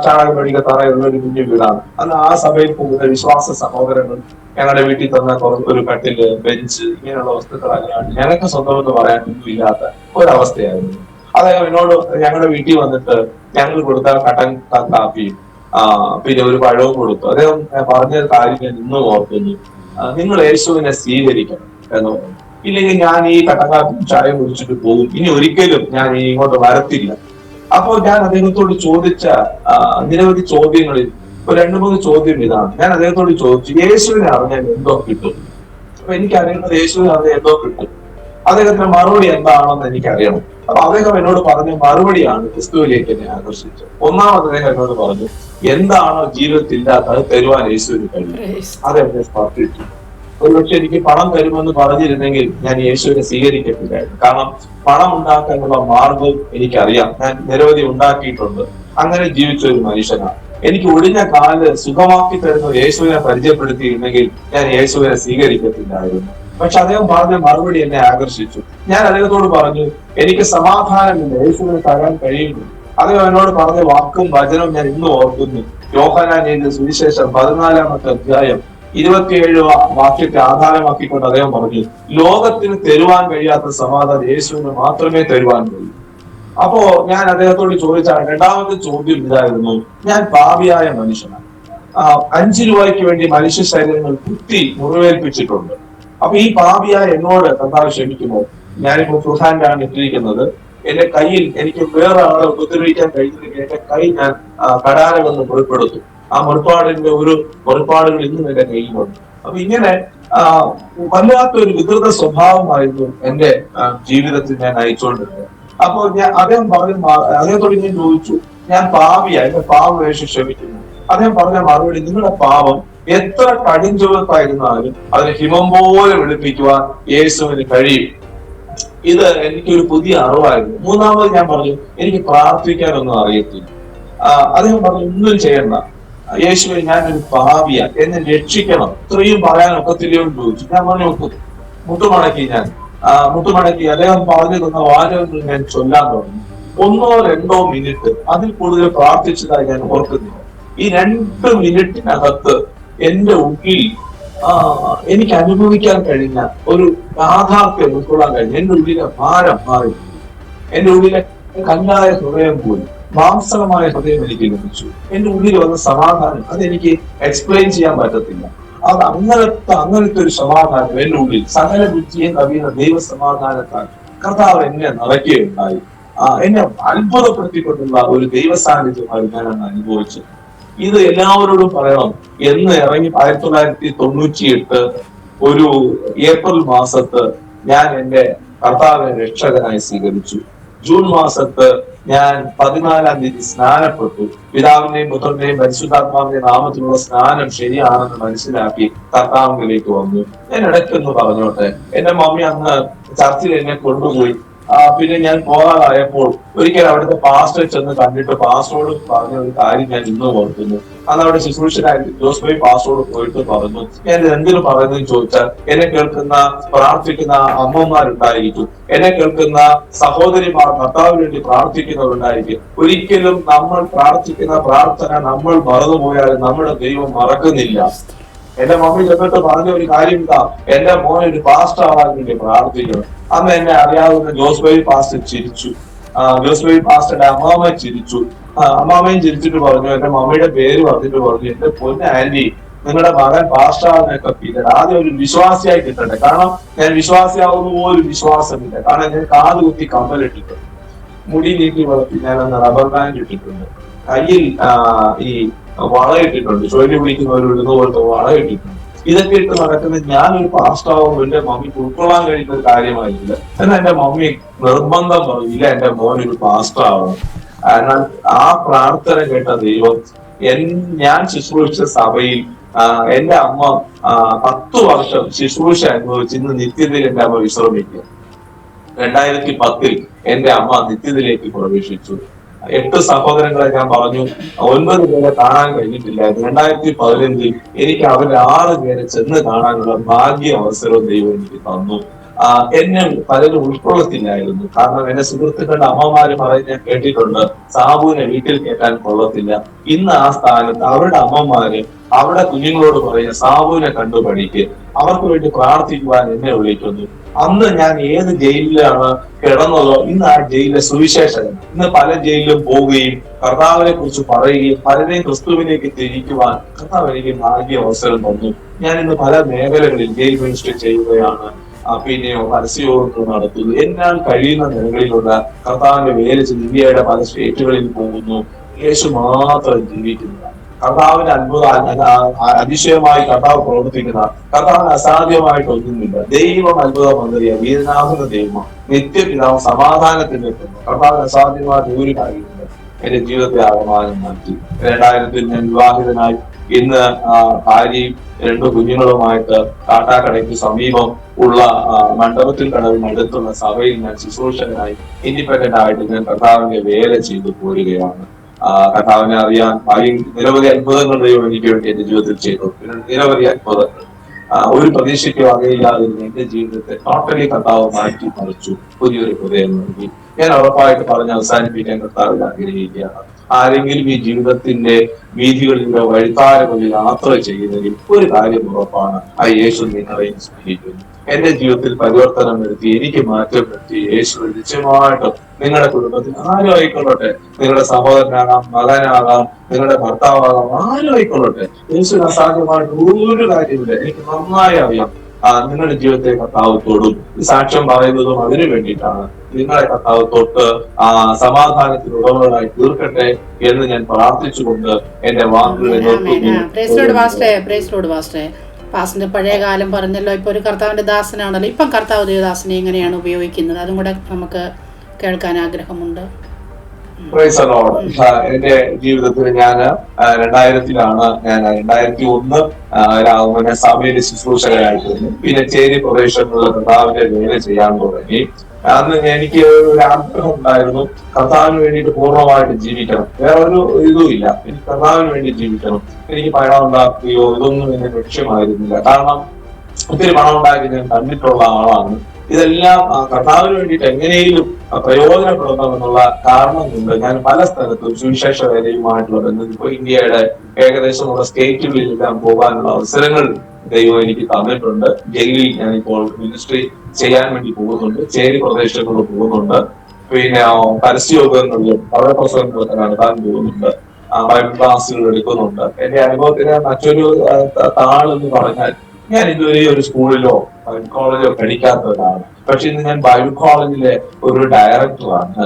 ചാണകമടിക തറയുള്ള ഒരു കുഞ്ഞു വീടാണ്. അന്ന് ആ സഭയിൽ പോകുന്ന വിശ്വാസ സഹോദരങ്ങൾ ഞങ്ങളുടെ വീട്ടിൽ തന്ന ഒരു കട്ടില്, ബെഞ്ച്, ഇങ്ങനെയുള്ള വസ്തുക്കളല്ലാണ്ട് ഞങ്ങൾക്ക് സ്വന്തമെന്ന് പറയാൻ ഒന്നും ഇല്ലാത്ത ഒരവസ്ഥയായിരുന്നു. അദ്ദേഹം എന്നോട് ഞങ്ങളുടെ വീട്ടിൽ വന്നിട്ട് ഞങ്ങൾ കൊടുത്ത കട്ടൻ കാപ്പിയും പിന്നെ ഒരു പഴവും കൊടുത്തു. അദ്ദേഹം പറഞ്ഞ കാര്യം ഞാൻ ഇന്നും ഓർക്കുന്നു, നിങ്ങൾ യേശുവിനെ സ്വീകരിക്കണം എന്ന് പറഞ്ഞു. ഇല്ലെങ്കിൽ ഞാൻ ഈ കട്ടൻ കാപ്പിയും ചായ കുടിച്ചിട്ട് പോകും, ഇനി ഒരിക്കലും ഞാൻ ഇങ്ങോട്ട് വരത്തില്ല. അപ്പോൾ ഞാൻ അദ്ദേഹത്തോട് ചോദിച്ച നിരവധി ചോദ്യങ്ങളിൽ ഒരു 2-3 ചോദ്യം ഇതാണ്. ഞാൻ അദ്ദേഹത്തോട് ചോദിച്ചു, യേശുവിനെ അറിഞ്ഞാൽ എന്തോ കിട്ടും? അപ്പൊ എനിക്കറിയുന്നത് യേശുവിനെ അറിഞ്ഞാൽ എന്തോ കിട്ടും. അദ്ദേഹത്തിന്റെ മറുപടി എന്താണെന്ന് എനിക്കറിയണം. അപ്പൊ അദ്ദേഹം എന്നോട് പറഞ്ഞ മറുപടിയാണ് ക്രിസ്തുവിലേക്ക് എന്നെ ആകർഷിച്ചത്. ഒന്നാമത് അദ്ദേഹം എന്നോട് പറഞ്ഞു, എന്താണോ ജീവിതത്തിൽ ഇല്ലാത്ത അത് തരുവാൻ യേശുവിന് കഴിയും. അതെന്നെ സ്പർശിച്ചു. ഒരുപക്ഷെ എനിക്ക് പണം തരുമെന്ന് പറഞ്ഞിരുന്നെങ്കിൽ ഞാൻ യേശുവിനെ സ്വീകരിക്കത്തില്ലായിരുന്നു. കാരണം പണം ഉണ്ടാക്കാനുള്ള മാർഗം എനിക്കറിയാം, ഞാൻ നിരവധി ഉണ്ടാക്കിയിട്ടുണ്ട്. അങ്ങനെ ജീവിച്ച ഒരു മനുഷ്യനാണ്. എനിക്ക് ഒടിഞ്ഞ കാല് സുഖമാക്കി തരുന്ന യേശുവിനെ പരിചയപ്പെടുത്തിയിരുന്നെങ്കിൽ ഞാൻ യേശുവിനെ സ്വീകരിക്കത്തില്ലായിരുന്നു. പക്ഷെ അദ്ദേഹം പറഞ്ഞ മറുപടി എന്നെ ആകർഷിച്ചു. ഞാൻ അദ്ദേഹത്തോട് പറഞ്ഞു, എനിക്ക് സമാധാനമില്ല, യേശുവിനെ തരാൻ കഴിയുന്നു. അദ്ദേഹം എന്നോട് പറഞ്ഞ വാക്കും വചനവും ഞാൻ ഇന്ന് ഓർക്കുന്നു. യോഹന്നാൻ എഴുതിയ സുവിശേഷം 14-ാമത്തെ അധ്യായം 27 വാക്യത്തെ ആധാരമാക്കിക്കൊണ്ട് അദ്ദേഹം പറഞ്ഞു, ലോകത്തിന് തരുവാൻ കഴിയാത്ത സമാധാനം യേശുവിന് മാത്രമേ തരുവാൻ കഴിയൂ. അപ്പോ ഞാൻ അദ്ദേഹത്തോട് ചോദിച്ച 2ാമത്തെ ചോദ്യം ഇതായിരുന്നു, ഞാൻ പാപിയായ മനുഷ്യനാണ്. 5 രൂപയ്ക്ക് വേണ്ടി മനുഷ്യ ശരീരങ്ങൾ കുത്തി മുറിവേൽപ്പിച്ചിട്ടുണ്ട്. അപ്പൊ ഈ പാപിയായ എന്നോട് കർത്താവ് ക്ഷമിക്കുമോ? ഞാനിപ്പോ ഫുർഹാൻഡാണ് ഇട്ടിരിക്കുന്നത്. എന്റെ കയ്യിൽ എനിക്ക് വേറെ ആളെ ഉപദ്രവിക്കാൻ കഴിയുന്നെങ്കിൽ എന്റെ കൈ ഞാൻ കടാരമെന്ന് മുറിപ്പെടുത്തും. ആ മുറിപ്പാടിന്റെ ഒരു മുറിപ്പാടുകൾ ഇന്നും എന്റെ കയ്യിലുണ്ട്. അപ്പൊ ഇങ്ങനെ വല്ലാത്തൊരു വികൃത സ്വഭാവമായിരുന്നു എന്റെ ജീവിതത്തിൽ ഞാൻ അയച്ചുകൊണ്ടിരുന്നത്. അപ്പൊ അദ്ദേഹത്തോട് ഞാൻ ചോദിച്ചു, ഞാൻ പാപിയാ, എന്റെ പാപമേശ ക്ഷമിക്കുന്നു. അദ്ദേഹം പറഞ്ഞ മറുപടി, നിങ്ങളുടെ പാപം എത്ര കടിഞ്ചുവപ്പായിരുന്നാലും അതിനെ ഹിമം പോലെ വെളുപ്പിക്കുവാൻ യേശുവിന് കഴിയും. ഇത് എനിക്കൊരു പുതിയ അറിവായിരുന്നു. 3ാമത് ഞാൻ പറഞ്ഞു, എനിക്ക് പ്രാർത്ഥിക്കാനൊന്നും അറിയത്തില്ല. അദ്ദേഹം പറഞ്ഞു, ഒന്നും ചെയ്യണ്ട യേശുവെ, ഞാനൊരു പാപിയ, എന്നെ രക്ഷിക്കണം, ഇത്രയും പറയാൻ ഒക്കത്തില്ലയോ എന്ന് ചോദിച്ചു. ഞാൻ പറഞ്ഞു മുട്ടുമടക്കി. ഞാൻ മുട്ടുമടക്കി അദ്ദേഹം പറഞ്ഞു തന്ന വാചകങ്ങൾ ഞാൻ ചൊല്ലാൻ തുടങ്ങി. 1-2 മിനിറ്റ്, അതിൽ കൂടുതൽ പ്രാർത്ഥിച്ചതായി ഞാൻ ഓർക്കുന്നില്ല. ഈ 2 മിനിറ്റിനകത്ത് എന്റെ ഉള്ളിൽ എനിക്ക് അനുഭവിക്കാൻ കഴിഞ്ഞ ഒരു യാഥാർത്ഥ്യം ഉൾക്കൊള്ളാൻ കഴിഞ്ഞു. എന്റെ ഉള്ളിലെ ഭാരം മാറി, എന്റെ ഉള്ളിലെ കല്ലായ ഹൃദയം പോയി മാംസളമായ ഹൃദയം എനിക്ക് ലഭിച്ചു. എന്റെ ഉള്ളിൽ വന്ന സമാധാനം അതെനിക്ക് എക്സ്പ്ലെയിൻ ചെയ്യാൻ പറ്റത്തില്ല. അത് അങ്ങനത്തെ ഒരു സമാധാനം എന്റെ ഉള്ളിൽ സകല ബുദ്ധിയെ കവിയുന്ന ദൈവ സമാധാനത്താൽ കർത്താവ് എന്നെ നിറയ്ക്കുകയുണ്ടായി. എന്നെ അത്ഭുതപ്പെടുത്തിക്കൊണ്ടുള്ള ഒരു ദൈവ സാന്നിധ്യമായി ഞാനാണ് അനുഭവിച്ചത്. ഇത് എല്ലാവരോടും പറയണം എന്ന് ഇറങ്ങി 1998 ഒരു ഏപ്രിൽ മാസത്ത് ഞാൻ എന്റെ കർത്താവിനെ രക്ഷകനായി സ്വീകരിച്ചു. ജൂൺ മാസത്ത് ഞാൻ 14-ാം തീയതി സ്നാനപ്പെട്ടു. പിതാവിന്റെയും പുത്രന്റെയും പരിശുദ്ധാത്മാവിന്റെ നാമത്തിലുള്ള സ്നാനം ശരിയാണെന്ന് മനസ്സിലാക്കി കർത്താവിലേക്ക് വന്നു. ഞാൻ ഇടയ്ക്കൊന്ന് പറഞ്ഞോട്ടെ, എന്റെ മമ്മി അന്ന് ചർച്ചിൽ എന്നെ കൊണ്ടുപോയി. പിന്നെ ഞാൻ പോകാതായപ്പോൾ ഒരിക്കൽ അവിടുത്തെ പാസ്റ്റർ ചെന്ന് കണ്ടിട്ട് പാസ്റ്ററോട് പറഞ്ഞ ഒരു കാര്യം ഞാൻ ഇന്നും ഓർക്കുന്നു. അന്ന് അവിടെ ശുശ്രൂഷനായിട്ട് ജോസ് പാസ്റ്ററോട് പോയിട്ട് പറഞ്ഞു, ഞാൻ എന്തിനു പറയുന്നതെന്ന് ചോദിച്ചാൽ, എന്നെ കേൾക്കുന്ന പ്രാർത്ഥിക്കുന്ന അമ്മമാരുണ്ടായിരിക്കും, എന്നെ കേൾക്കുന്ന സഹോദരിമാർ ഭർത്താവിന് വേണ്ടി പ്രാർത്ഥിക്കുന്നവരുണ്ടായിരിക്കും. ഒരിക്കലും നമ്മൾ പ്രാർത്ഥിക്കുന്ന പ്രാർത്ഥന നമ്മൾ മറന്നുപോയാലും നമ്മുടെ ദൈവം മറക്കുന്നില്ല. എന്റെ മമ്മി ചെന്നിട്ട് പറഞ്ഞ ഒരു കാര്യം ഇതാ, എന്റെ മോൻ ഒരു പാസ്റ്റർ ആവാൻ വേണ്ടി പ്രാർത്ഥിക്കണം. അന്ന് എന്നെ അറിയാവുന്ന ജോസ് പാസ്റ്റർ ചിരിച്ചു. ജോസ് പാസ്റ്ററുടെ അമ്മാമ ചിരിച്ചു. അമ്മാമയും ചിരിച്ചിട്ട് പറഞ്ഞു, എന്റെ മമ്മിയുടെ പേര് പറഞ്ഞിട്ട് പറഞ്ഞു, എന്റെ പൊന്ന ആന്റി, നിങ്ങളുടെ മകൻ പാസ്റ്റർ ആവാനൊക്കെ പിന്നീട് ആദ്യം ഒരു വിശ്വാസിയായി കിട്ടട്ടെ. കാരണം ഞാൻ വിശ്വാസിയാവുന്ന പോലും വിശ്വാസമില്ല. കാരണം ഞാൻ കാത് കുത്തി കമ്മലിട്ടിട്ടുണ്ട്, മുടി നീട്ടി വളർത്തി ഞാൻ അന്ന് റബ്ബർ ബാൻഡ് ഇട്ടിട്ടുണ്ട്, കയ്യിൽ ഈ വളയിട്ടിട്ടുണ്ട്, ചൊല്ലി പിടിക്കുന്നവരിടുന്ന പോലത്തെ വളയിട്ടിട്ടുണ്ട്. ഇതൊക്കെ ഇട്ട് നടക്കുന്ന ഞാനൊരു പാസ്റ്റാവുമ്പോൾ എന്റെ മമ്മിക്ക് ഉൾക്കൊള്ളാൻ കഴിയുന്ന ഒരു കാര്യമായില്ല. എന്നാൽ എന്റെ മമ്മി നിർബന്ധം പറഞ്ഞില്ല, എന്റെ മോനൊരു പാസ്റ്റർ ആവണം. എന്നാൽ ആ പ്രാർത്ഥന കേട്ട ദൈവം ഞാൻ ശുശ്രൂഷിച്ച സഭയിൽ എന്റെ അമ്മ 10 വർഷം ശുശ്രൂഷ അനുഭവിച്ച് ഇന്ന് നിത്യതയിൽ എന്റെ അമ്മ വിശ്രമിക്കുക. 2010 എന്റെ അമ്മ നിത്യതയിലേക്ക് പ്രവേശിച്ചു. 8 സഹോദരങ്ങളെ ഞാൻ പറഞ്ഞു, 9 പേരെ കാണാൻ കഴിഞ്ഞിട്ടില്ല. 2015 എനിക്ക് അവരുടെ 6 പേരെ ചെന്ന് കാണാനുള്ള ഭാഗ്യ അവസരവും ദൈവം എനിക്ക് തന്നു. എന്നെ പലരും ഉൾക്കൊള്ളത്തില്ലായിരുന്നു. കാരണം എന്റെ സുഹൃത്തുക്കളുടെ അമ്മമാര് പറയുന്ന ഞാൻ കേട്ടിട്ടുണ്ട്, സാബുവിനെ വീട്ടിൽ കേട്ടാൻ കൊള്ളത്തില്ല. ഇന്ന് ആ സ്ഥാനത്ത് അവരുടെ അമ്മമാര് അവിടെ കുഞ്ഞുങ്ങളോട് പറയുക, സാബുവിനെ കണ്ടു പഠിക്ക്, അവർക്ക് വേണ്ടി പ്രാർത്ഥിക്കുവാൻ എന്നെ വിളിക്കുന്നു. അന്ന് ഞാൻ ഏത് ജയിലിലാണ് കിടന്നതോ ഇന്ന് ആ ജയിലിലെ സുവിശേഷകൻ. ഇന്ന് പല ജയിലിലും പോവുകയും കർത്താവിനെ കുറിച്ച് പറയുകയും പലരെയും ക്രിസ്തുവിലേക്ക് തിരിക്കുവാൻ കർത്താവ് എനിക്ക് ഭാഗ്യ അവസരം തന്നു. ഞാൻ ഇന്ന് പല മേഖലകളിൽ ജയിൽ മിനിസ്റ്റർ ചെയ്യുകയാണ്, പിന്നെയോ പരസ്യയോഗങ്ങൾ നടത്തുന്നു. എന്നാൽ കഴിയുന്ന മേഖലയിലുള്ള കർത്താവിന്റെ വേല ചെയ്ത് ഇന്ത്യയുടെ പല സ്റ്റേറ്റുകളിൽ പോകുന്നു. യേശു മാത്രം ജീവിക്കുന്ന കർത്താവിന് അതിശയമായി കർത്താവ് പ്രവർത്തിക്കുന്ന, കർത്താവിന് അസാധ്യമായിട്ടൊന്നുമില്ല. ദൈവം അത്ഭുത മന്ത്രിയ വീരനാകുന്ന ദൈവം, നിത്യപിതാവ് സമാധാനത്തിന്റെ കർത്താവിന് അസാധ്യമായിട്ട് ഒരു കാര്യമുണ്ട്. എന്റെ ജീവിതത്തെ ആകമാനം മാറ്റി. 2000 ഞാൻ വിവാഹിതനായി. ഇന്ന് ഭാര്യയും 2 കുഞ്ഞുങ്ങളുമായിട്ട് കാട്ടാക്കടയ്ക്ക് സമീപം ഉള്ള മണ്ഡപത്തിൽ കടവിനടുത്തുള്ള സഭയിൽ ഞാൻ ശുശ്രൂഷകനായി ഇൻഡിപെൻഡന്റ് ആയിട്ട് ഞാൻ കർത്താവിന്റെ വേല ചെയ്തു പോരുകയാണ്. കർത്താവിനെ അറിയാൻ നിരവധി അത്ഭുതങ്ങൾ ദൈവം എനിക്ക് വേണ്ടി എന്റെ ജീവിതത്തിൽ ചെയ്തു. നിരവധി അത്ഭുതങ്ങൾ ഒരു പ്രതീക്ഷയ്ക്ക് വകയില്ലാതെ എന്റെ ജീവിതത്തെ ടോട്ടലി കർത്താവ് മാറ്റി മറിച്ചു, പുതിയൊരു ഹൃദയം നൽകി. ഞാൻ ഉറപ്പായിട്ട് പറഞ്ഞ് അവസാനിപ്പിക്കാൻ കർത്താവിൽ ആഗ്രഹിക്കുകയാണ്. ആരെങ്കിലും ഈ ജീവിതത്തിന്റെ വീഥികളിലൂടെ വഴിത്താരകളിൽ യാത്ര ചെയ്യുന്നതിൽ ഒരു കാര്യം ഉറപ്പാണ്, ആ യേശു നിങ്ങളെയും സ്നേഹിക്കുന്നു. എന്റെ ജീവിതത്തിൽ പരിവർത്തനം വരുത്തി, എനിക്ക് മാറ്റം വരുത്തി യേശു നിശ്ചയമായിട്ടും നിങ്ങളുടെ കുടുംബത്തിൽ ആരും ആയിക്കൊള്ളട്ടെ, നിങ്ങളുടെ സഹോദരനാകാം, മകനാകാം, നിങ്ങളുടെ ഭർത്താവാകാം, ആരും ആയിക്കൊള്ളട്ടെ, യേശുവിന് അസാധ്യമായിട്ട് ഒരു കാര്യമില്ല. എനിക്ക് നന്നായി അറിയാം നിങ്ങളുടെ ജീവിതത്തെ കർത്താവ് തൊടും. സാക്ഷ്യം പറയുന്നതും അതിനു വേണ്ടിയിട്ടാണ്. നിങ്ങളെ കർത്താവ് തൊട്ട് സമാധാനത്തിന് ഉടമകളായി തീർക്കട്ടെ എന്ന് ഞാൻ പ്രാർത്ഥിച്ചുകൊണ്ട് എന്റെ വാക്കുകളെ പാസിന്റെ പഴയ കാലം പറഞ്ഞല്ലോ, ഇപ്പൊ ഒരു കർത്താവിന്റെ ദാസനാണല്ലോ. ഇപ്പം കർത്താവ് ദേവദാസനെ എങ്ങനെയാണ് ഉപയോഗിക്കുന്നത്, അതും കൂടെ നമുക്ക് കേൾക്കാൻ ആഗ്രഹമുണ്ട്. Praise the Lord. എന്റെ ജീവിതത്തിൽ ഞാൻ 2001 സഭയുടെ ശുശ്രൂഷകരായിരുന്നു. പിന്നെ ചേരി പ്രദേശങ്ങളിലെ കർത്താവിന്റെ വേല ചെയ്യാൻ തുടങ്ങി. അന്ന് എനിക്ക് ഒരു ആഗ്രഹം ഉണ്ടായിരുന്നു, കർത്താവിന് വേണ്ടിയിട്ട് പൂർണ്ണമായിട്ട് ജീവിക്കണം. വേറെ ഒരു ഇതും ഇല്ല, എനിക്ക് കർത്താവിന് വേണ്ടി ജീവിക്കണം. എനിക്ക് പണം ഉണ്ടാക്കുകയോ ഇതൊന്നും എന്റെ ലക്ഷ്യമായിരുന്നില്ല. കാരണം ഒത്തിരി പണം ഉണ്ടാക്കി ഞാൻ കണ്ടിട്ടുള്ള ആളാണ്. ഇതെല്ലാം കർത്താവിന് വേണ്ടിയിട്ട് എങ്ങനെയും പ്രയോജനപ്പെടണമെന്നുള്ള കാരണം കൊണ്ട് ഞാൻ പല സ്ഥലത്തും സുവിശേഷ വേലയുമായിട്ടുള്ള ബന്ധം, ഇപ്പൊ ഇന്ത്യയുടെ ഏകദേശമുള്ള സ്റ്റേറ്റുകളിലെല്ലാം പോകാനുള്ള അവസരങ്ങൾ ദൈവം എനിക്ക് തന്നിട്ടുണ്ട്. ജയിലിൽ ഞാനിപ്പോൾ മിനിസ്ട്രി ചെയ്യാൻ വേണ്ടി പോകുന്നുണ്ട്, ചേരി പ്രദേശങ്ങളിൽ പോകുന്നുണ്ട്, പിന്നെ പരസ്യയോഗങ്ങളിലും അവിടെ പ്രസംഗങ്ങളൊക്കെ നടത്താൻ പോകുന്നുണ്ട്, ബൈബിൾ ക്ലാസ്സുകൾ എടുക്കുന്നുണ്ട്. എന്റെ അനുഭവത്തിന് മറ്റൊരു താളെന്ന് പറഞ്ഞാൽ, ഞാൻ ഇതുവരെ ഒരു സ്കൂളിലോ ബൈബിൾ കോളേജോ പഠിക്കാത്ത ഒരാളാണ്. പക്ഷെ ഇന്ന് ഞാൻ ബൈബിൾ കോളേജിലെ ഒരു ഡയറക്ടറാണ്.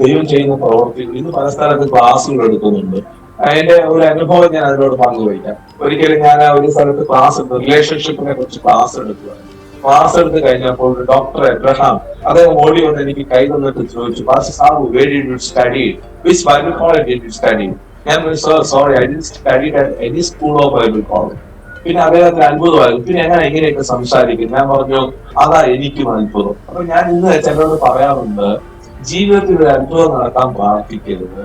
ദൈവം ചെയ്യുന്ന പ്രവർത്തികൾ ഇന്ന് പല സ്ഥലത്ത് ക്ലാസ്സുകൾ എടുക്കുന്നുണ്ട്. അതിന്റെ ഒരു അനുഭവം ഞാൻ അതിനോട് പങ്കുവയ്ക്കാം. ഒരിക്കലും ഞാൻ ഒരു സ്ഥലത്ത് റിലേഷൻഷിപ്പിനെ കുറിച്ച് ക്ലാസ് എടുക്കുക. ക്ലാസ് എടുത്ത് കഴിഞ്ഞപ്പോൾ ഡോക്ടർ എബ്രഹാം അദ്ദേഹം ഓടി വന്ന് എനിക്ക് കൈ തന്നിട്ട് ചോദിച്ചു, pastor Sabu, where did you study? Which Bible college did you study? ഞാൻ sorry, I didn't study at any school of Bible college. പിന്നെ അദ്ദേഹത്തിന് അത്ഭുതമായിരുന്നു, പിന്നെ എങ്ങനെ ഇങ്ങനെയൊക്കെ സംസാരിക്കും. ഞാൻ പറഞ്ഞു, അതാ എനിക്കും അത്ഭുതം. അപ്പൊ ഞാൻ ഇന്ന് ചിലരോട് പറയാറുണ്ട്, ജീവിതത്തിൽ ഒരു അത്ഭുതം നടക്കാൻ പ്രാർത്ഥിക്കരുത്,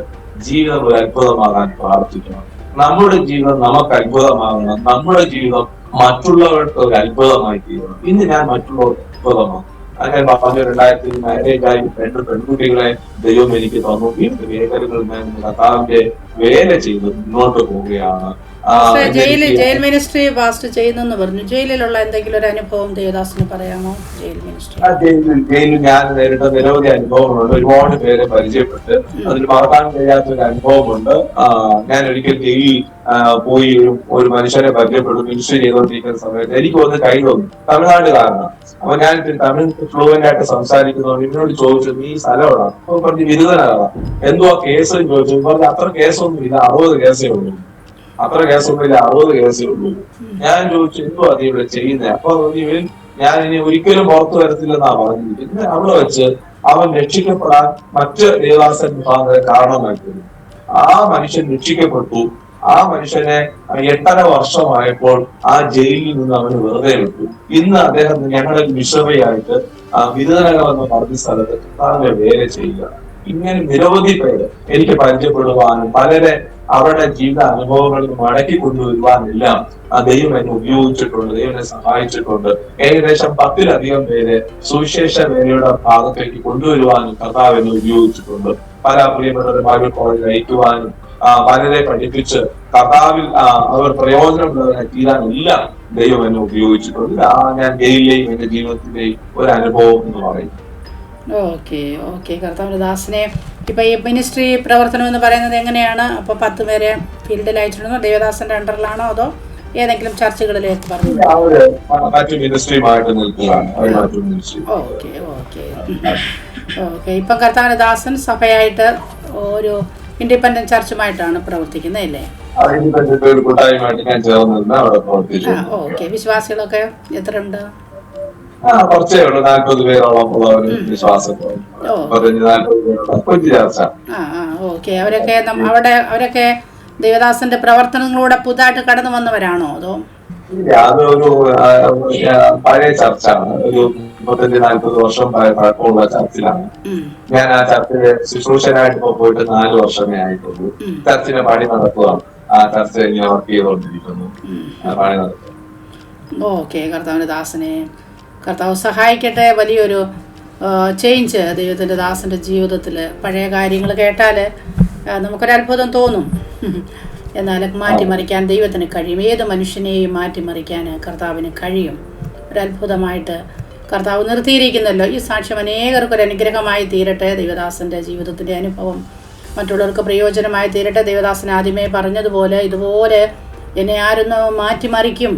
ജീവിതം ഒരു അത്ഭുതമാകാൻ പ്രാർത്ഥിക്കണം. നമ്മുടെ ജീവിതം നമുക്ക് അത്ഭുതമാകണം, നമ്മുടെ ജീവിതം മറ്റുള്ളവർക്ക് ഒരു അത്ഭുതമായി തീരണം. ഇന്ന് ഞാൻ മറ്റുള്ളവർക്ക് അത്ഭുതമാണ്. അങ്ങനെ പറഞ്ഞു, 2000 മാരേജായി 2 പെൺകുട്ടികളെ ദൈവം എനിക്ക് തന്നു. ഈ മേഖലകളിൽ ഞാൻ കർത്താവിന്റെ വേല ചെയ്ത് മുന്നോട്ട് പോവുകയാണ്. ജയിൽ മിനിസ്ട്രി പാസ്റ്റ് ചെയ്യുന്നെന്ന് പറഞ്ഞു. ജയിലിലുള്ള എന്തെങ്കിലും ഒരു അനുഭവം ദേവദാസിന് പറയാമോ? ജയിൽ മിനിസ്ട്രി ജയിലിൽ ഞാൻ നേരിട്ട നിരവധി അനുഭവങ്ങളുണ്ട്. ഒരുപാട് പേരെ പരിചയപ്പെട്ട് അതിൽ മറക്കാൻ കഴിയാത്ത ഒരു അനുഭവമുണ്ട്. ഞാൻ ഒരിക്കൽ ജയിലിൽ പോയി ഒരു മനുഷ്യനെ പരിചയപ്പെട്ടു. മിനിസ്ട്രി ചെയ്തുകൊണ്ടിരിക്കുന്ന സമയത്ത് എനിക്ക് വന്ന് കൈ തോന്നി, തമിഴ്നാട്ടുകാരനാണ്. അപ്പൊ ഞാൻ തമിഴ് ഫ്ലുവന്റ് ആയിട്ട് സംസാരിക്കുന്നതുകൊണ്ട് ഇവനോട് ചോദിച്ചു, നീ സ്ഥലമാണ്? അപ്പൊ പറഞ്ഞ് ബിരുദനാകാം. എന്തുവാ കേസ് ചോദിച്ചു. പറഞ്ഞു, അത്ര കേസൊന്നും ഇല്ല, 60 കേസേ ഉള്ളൂ. അത്ര കേസൊന്നും ഇല്ല, 60 കേസേ ഉള്ളൂ. ഞാൻ ചോദിച്ചു, എന്തുവാ നീ ഇവിടെ ചെയ്യുന്നത്? അപ്പൊ ഇവൻ, ഞാൻ ഇനി ഒരിക്കലും പുറത്തു വരത്തില്ലെന്നാ പറഞ്ഞത്. പിന്നെ അവിടെ വെച്ച് അവൻ രക്ഷിക്കപ്പെടാൻ മറ്റ് ദേവദാസൻ മുഖാന്തരം കാരണമായിട്ടുണ്ട്. ആ മനുഷ്യൻ രക്ഷിക്കപ്പെട്ടു. ആ മനുഷ്യനെ 8.5 വർഷമായപ്പോൾ ആ ജയിലിൽ നിന്ന് അവന് വെറുതെ വിട്ടു. ഇന്ന് അദ്ദേഹം ഞങ്ങളുടെ ബിഷപ്പയായിട്ട് ബിരുദനഗർ എന്ന പറഞ്ഞ സ്ഥലത്ത് കർത്താവിന്റെ വേല ചെയ്യുക. ഇങ്ങനെ നിരവധി പേര് എനിക്ക് പരിചയപ്പെടുവാനും പലരെ അവരുടെ ജീവിത അനുഭവങ്ങളിൽ മടക്കി കൊണ്ടുവരുവാനെല്ലാം ദൈവം എന്നെ ഉപയോഗിച്ചിട്ടുണ്ട്, ദൈവം എന്നെ സഹായിച്ചിട്ടുണ്ട്. ഏകദേശം 10-ലധികം പേരെ സുവിശേഷ വേലയുടെ ഭാഗത്തേക്ക് കൊണ്ടുവരുവാനും കർത്താവ് എന്നെ ഉപയോഗിച്ചിട്ടുണ്ട്. പല പ്രിയപ്പെട്ടവരെ ബൈബിൾ കോളേജിൽ അയക്കുവാനും പലരെ പഠിപ്പിച്ച് കർത്താവിൽ അവർ പ്രയോജനമുള്ളവരായി തീരാനെല്ലാം ദൈവം എന്നെ ഉപയോഗിച്ചിട്ടുണ്ട്. ഞാൻ ജയിലിലെയും എന്റെ ജീവിതത്തിന്റെയും ഒരു അനുഭവം എന്ന് പറയും. ഓക്കെ ഓക്കെ കർത്താവിന്റെ ദാസനെ, ഇപ്പൊ ഈ മിനിസ്ട്രി പ്രവർത്തനം എന്ന് പറയുന്നത് എങ്ങനെയാണ്? അപ്പൊ 10 പേരെ ഫീൽഡിൽ അയച്ചിട്ടുണ്ടോ? ദേവദാസന്റെ അണ്ടറിലാണോ അതോ ഏതെങ്കിലും ചർച്ചകളിലേക്ക് പറഞ്ഞു? Okay okay okay. ഇപ്പൊ കർത്താവിന്റെ ദാസൻ സഭയായിട്ട് ഒരു ഇൻഡിപെൻഡന്റ് ചർച്ചുമായിട്ടാണ് പ്രവർത്തിക്കുന്നത് അല്ലേ? ഓക്കെ. വിശ്വാസികളൊക്കെ എത്ര ഉണ്ട്? കുറച്ചേ ഉള്ളൂ, 40 പേരോളം ഉള്ള ഒരു വിശ്വാസം. ഓക്കെ. അവരൊക്കെ ദേവദാസന്റെ പ്രവർത്തനങ്ങളൂടെ പുതുതായിട്ട് കടന്നു വന്നവരാണോ അതോ? അതൊരു പഴയ ചർച്ചാണ്. ഒരു 35-40 വർഷം പഴക്കമുള്ള ചർച്ചിലാണ്. ഞാൻ ആ ചർച്ചില് ശുശ്രൂഷനായിട്ട് പോയിട്ട് 4 വർഷമേ ആയിട്ടുള്ളൂ. ചർച്ചിന്റെ പണി നടക്കുകയാണ്. ആ ചർച്ച ഇങ്ങനെ വർക്ക് ചെയ്തുകൊണ്ടിരിക്കുന്നു, പണി നടക്കുക. ഓക്കെ. കർത്താവിന്റെ ദാസനെ കർത്താവ് സഹായിക്കട്ടെ. വലിയൊരു ചേഞ്ച് ദൈവത്തിൻ്റെ ദാസൻ്റെ ജീവിതത്തിൽ. പഴയ കാര്യങ്ങൾ കേട്ടാൽ നമുക്കൊരത്ഭുതം തോന്നും, എന്നാൽ മാറ്റിമറിക്കാൻ ദൈവത്തിന് കഴിയും. ഏത് മനുഷ്യനെയും മാറ്റിമറിക്കാൻ കർത്താവിന് കഴിയും. ഒരത്ഭുതമായിട്ട് കർത്താവ് നിർത്തിയിരിക്കുന്നല്ലോ. ഈ സാക്ഷ്യം അനേകർക്കൊരു അനുഗ്രഹമായി തീരട്ടെ. ദൈവദാസൻ്റെ ജീവിതത്തിൻ്റെ അനുഭവം മറ്റുള്ളവർക്ക് പ്രയോജനമായി തീരട്ടെ. ദേവദാസൻ ആദ്യമേ പറഞ്ഞതുപോലെ ഇതുപോലെ എന്നെ ആരൊന്ന് മാറ്റിമറിക്കും,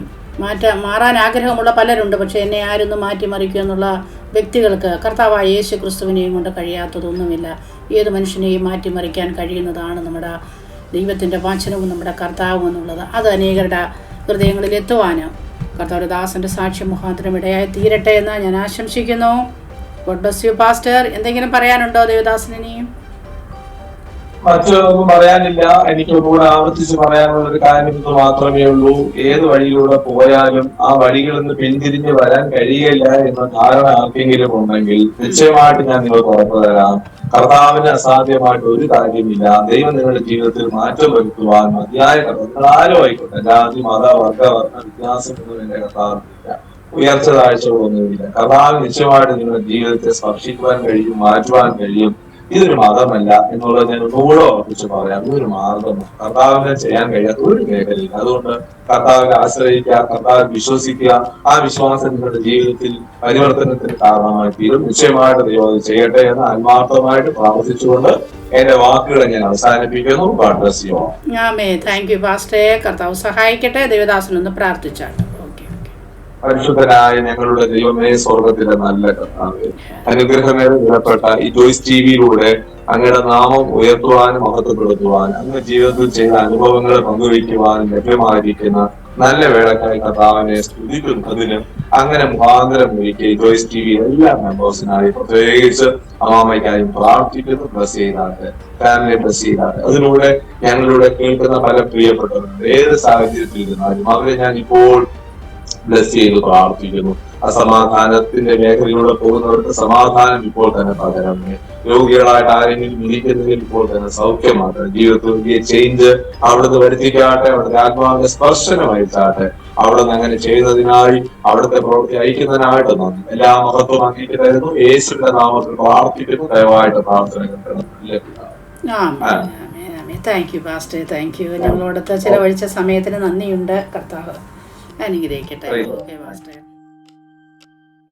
മാറാൻ ആഗ്രഹമുള്ള പലരുണ്ട്. പക്ഷേ എന്നെ ആരൊന്ന് മാറ്റിമറിക്കും എന്നുള്ള വ്യക്തികൾക്ക് കർത്താവായ യേശു ക്രിസ്തുവിനെയും കൊണ്ട് കഴിയാത്തതൊന്നുമില്ല. ഏത് മനുഷ്യനെയും മാറ്റിമറിക്കാൻ കഴിയുന്നതാണ് നമ്മുടെ ദൈവത്തിൻ്റെ വചനവും നമ്മുടെ കർത്താവും എന്നുള്ളത്. അത് അനേകരുടെ ഹൃദയങ്ങളിൽ എത്തുവാനും കർത്താവ് ദാസൻ്റെ സാക്ഷ്യം മുഖാന്തരം ഇടയായി തീരട്ടെ എന്ന് ഞാൻ ആശംസിക്കുന്നു. God bless you pastor. എന്തെങ്കിലും പറയാനുണ്ടോ ദേവദാസനിനെയും? മറ്റൊന്നും പറയാനില്ല. എനിക്ക് ഒന്നുകൂടെ ആവർത്തിച്ച് പറയാനുള്ള ഒരു കാര്യം ഇത് മാത്രമേ ഉള്ളൂ. ഏത് വഴിയിലൂടെ പോയാലും ആ വഴികളിൽ നിന്ന് പിന്തിരിഞ്ഞ് വരാൻ കഴിയില്ല എന്ന ധാരണ ആർക്കെങ്കിലും ഉണ്ടെങ്കിൽ നിശ്ചയമായിട്ട് ഞാൻ നിങ്ങൾക്ക് ഉറപ്പു തരാം, കർത്താവിന് അസാധ്യമായിട്ട് ഒരു കാര്യമില്ല. ദൈവം നിങ്ങളുടെ ജീവിതത്തിൽ മാറ്റം വരുത്തുവാൻ മതിയായ കർത്താവ് ആരോ ആയിക്കോട്ടെ, ജാതി മത വർഗ വ്യത്യാസമൊന്നും എന്റെ കർത്താവില്ല. ഉയർച്ച താഴ്ചകളൊന്നുമില്ല. കർത്താവ് നിശ്ചയമായിട്ട് നിങ്ങളുടെ ജീവിതത്തെ സ്പർശിക്കുവാൻ കഴിയും, മാറ്റുവാൻ കഴിയും. ഇതൊരു മതമല്ല എന്നുള്ളത് ഞാൻ ഒന്നുകൂടെ ഉറപ്പിച്ച് പറയാം. ഇതൊരു മാർഗമാണ്. കർത്താവിനെ ചെയ്യാൻ കഴിയാത്ത ഒരു മേഖലയില്ല. അതുകൊണ്ട് കർത്താവിനെ ആശ്രയിക്കുക, കർത്താവിനെ വിശ്വസിക്കുക. ആ വിശ്വാസം നിങ്ങളുടെ ജീവിതത്തിൽ പരിവർത്തനത്തിന് കാരണമായി തീരും. നിശ്ചയമായിട്ട് ദൈവം ചെയ്യട്ടെ എന്ന് ആത്മാർത്ഥമായിട്ട് പ്രാർത്ഥിച്ചുകൊണ്ട് എന്റെ വാക്കുകളെ ഞാൻ അവസാനിപ്പിക്കുന്നു. God bless you all. Amen. Thank you പാസ്റ്ററെ. കർത്താവ് സഹായിക്കട്ടെ. ദേവദാസനൊന്ന് പ്രാർത്ഥിച്ചാട്ടെ. പരിശുദ്ധനായ ഞങ്ങളുടെ ദൈവമേ, സ്വർഗത്തിലെ നല്ല കർത്താവേ, അനുഗ്രഹമേറെ വിലപ്പെട്ട ഈ ജോയ്സ് ടിവിയിലൂടെ അങ്ങയുടെ നാമം ഉയർത്തുവാനും മഹത്വപ്പെടുത്തുവാനും അങ്ങ് ജീവിതത്തിൽ ചെയ്ത അനുഭവങ്ങളെ പങ്കുവയ്ക്കുവാനും ലഭ്യമായിരിക്കുന്ന നല്ല വേളക്കായി കർത്താവിനെ സ്തുതിക്കുന്നു. അതിന് അങ്ങനെ മുഖാന്തരം ഒരുക്കി ജോയ്സ് ടിവി എല്ലാ മെമ്പേഴ്സിനായി പ്രത്യേകിച്ച് അമ്മാമയ്ക്കായും പ്രാർത്ഥിക്കുന്നു. ബ്ലസ് ചെയ്താട്ടെ, ഫാമിലി ബ്ലസ് ചെയ്താട്ടെ. അതിലൂടെ ഞങ്ങളിലൂടെ കേൾക്കുന്ന പല പ്രിയപ്പെട്ടവരുണ്ട്. ഏത് സാഹചര്യത്തിൽ ഇരുന്നാലും അവരെ ഞാൻ ഇപ്പോൾ ബ്ലസ് ചെയ്ത് പ്രാർത്ഥിക്കുന്നു. അസമാധാനത്തിന്റെ മേഖലയിലൂടെ പോകുന്നവർക്ക് സമാധാനം ഇപ്പോൾ തന്നെ പകരണമേ. രോഗികളായിട്ട് ആരെങ്കിലും ഇരിക്കുന്നതിൽ ഇപ്പോൾ തന്നെ സൗഖ്യമാകട്ടെ. ജീവിതത്തിൽ വലിയ ചേഞ്ച് അവിടുന്ന് വരുത്തിക്കാട്ടെ. അവിടുത്തെ ആത്മാവിന്റെ സ്പർശനം അയച്ചാട്ടെ. അവിടുന്ന് അങ്ങനെ ചെയ്യുന്നതിനായി അവിടുത്തെ പ്രവൃത്തി അയക്കുന്നതിനായിട്ട് നന്ദി. എല്ലാ മഹത്വം അംഗീകരിക്കുന്നു. യേശുവിന്റെ നാമത്തിൽ പ്രാർത്ഥിക്കുന്നു. ദയവായിട്ട് പ്രാർത്ഥന കേൾക്കണം. Thank you pastor. Thank you. ഞങ്ങളോടൊത്ത് ചിലവഴിച്ച സമയത്തിന് നന്ദിയുണ്ട്. കർത്താവ് അനുഗ്രഹിക്കട്ടെ. Okay pastor.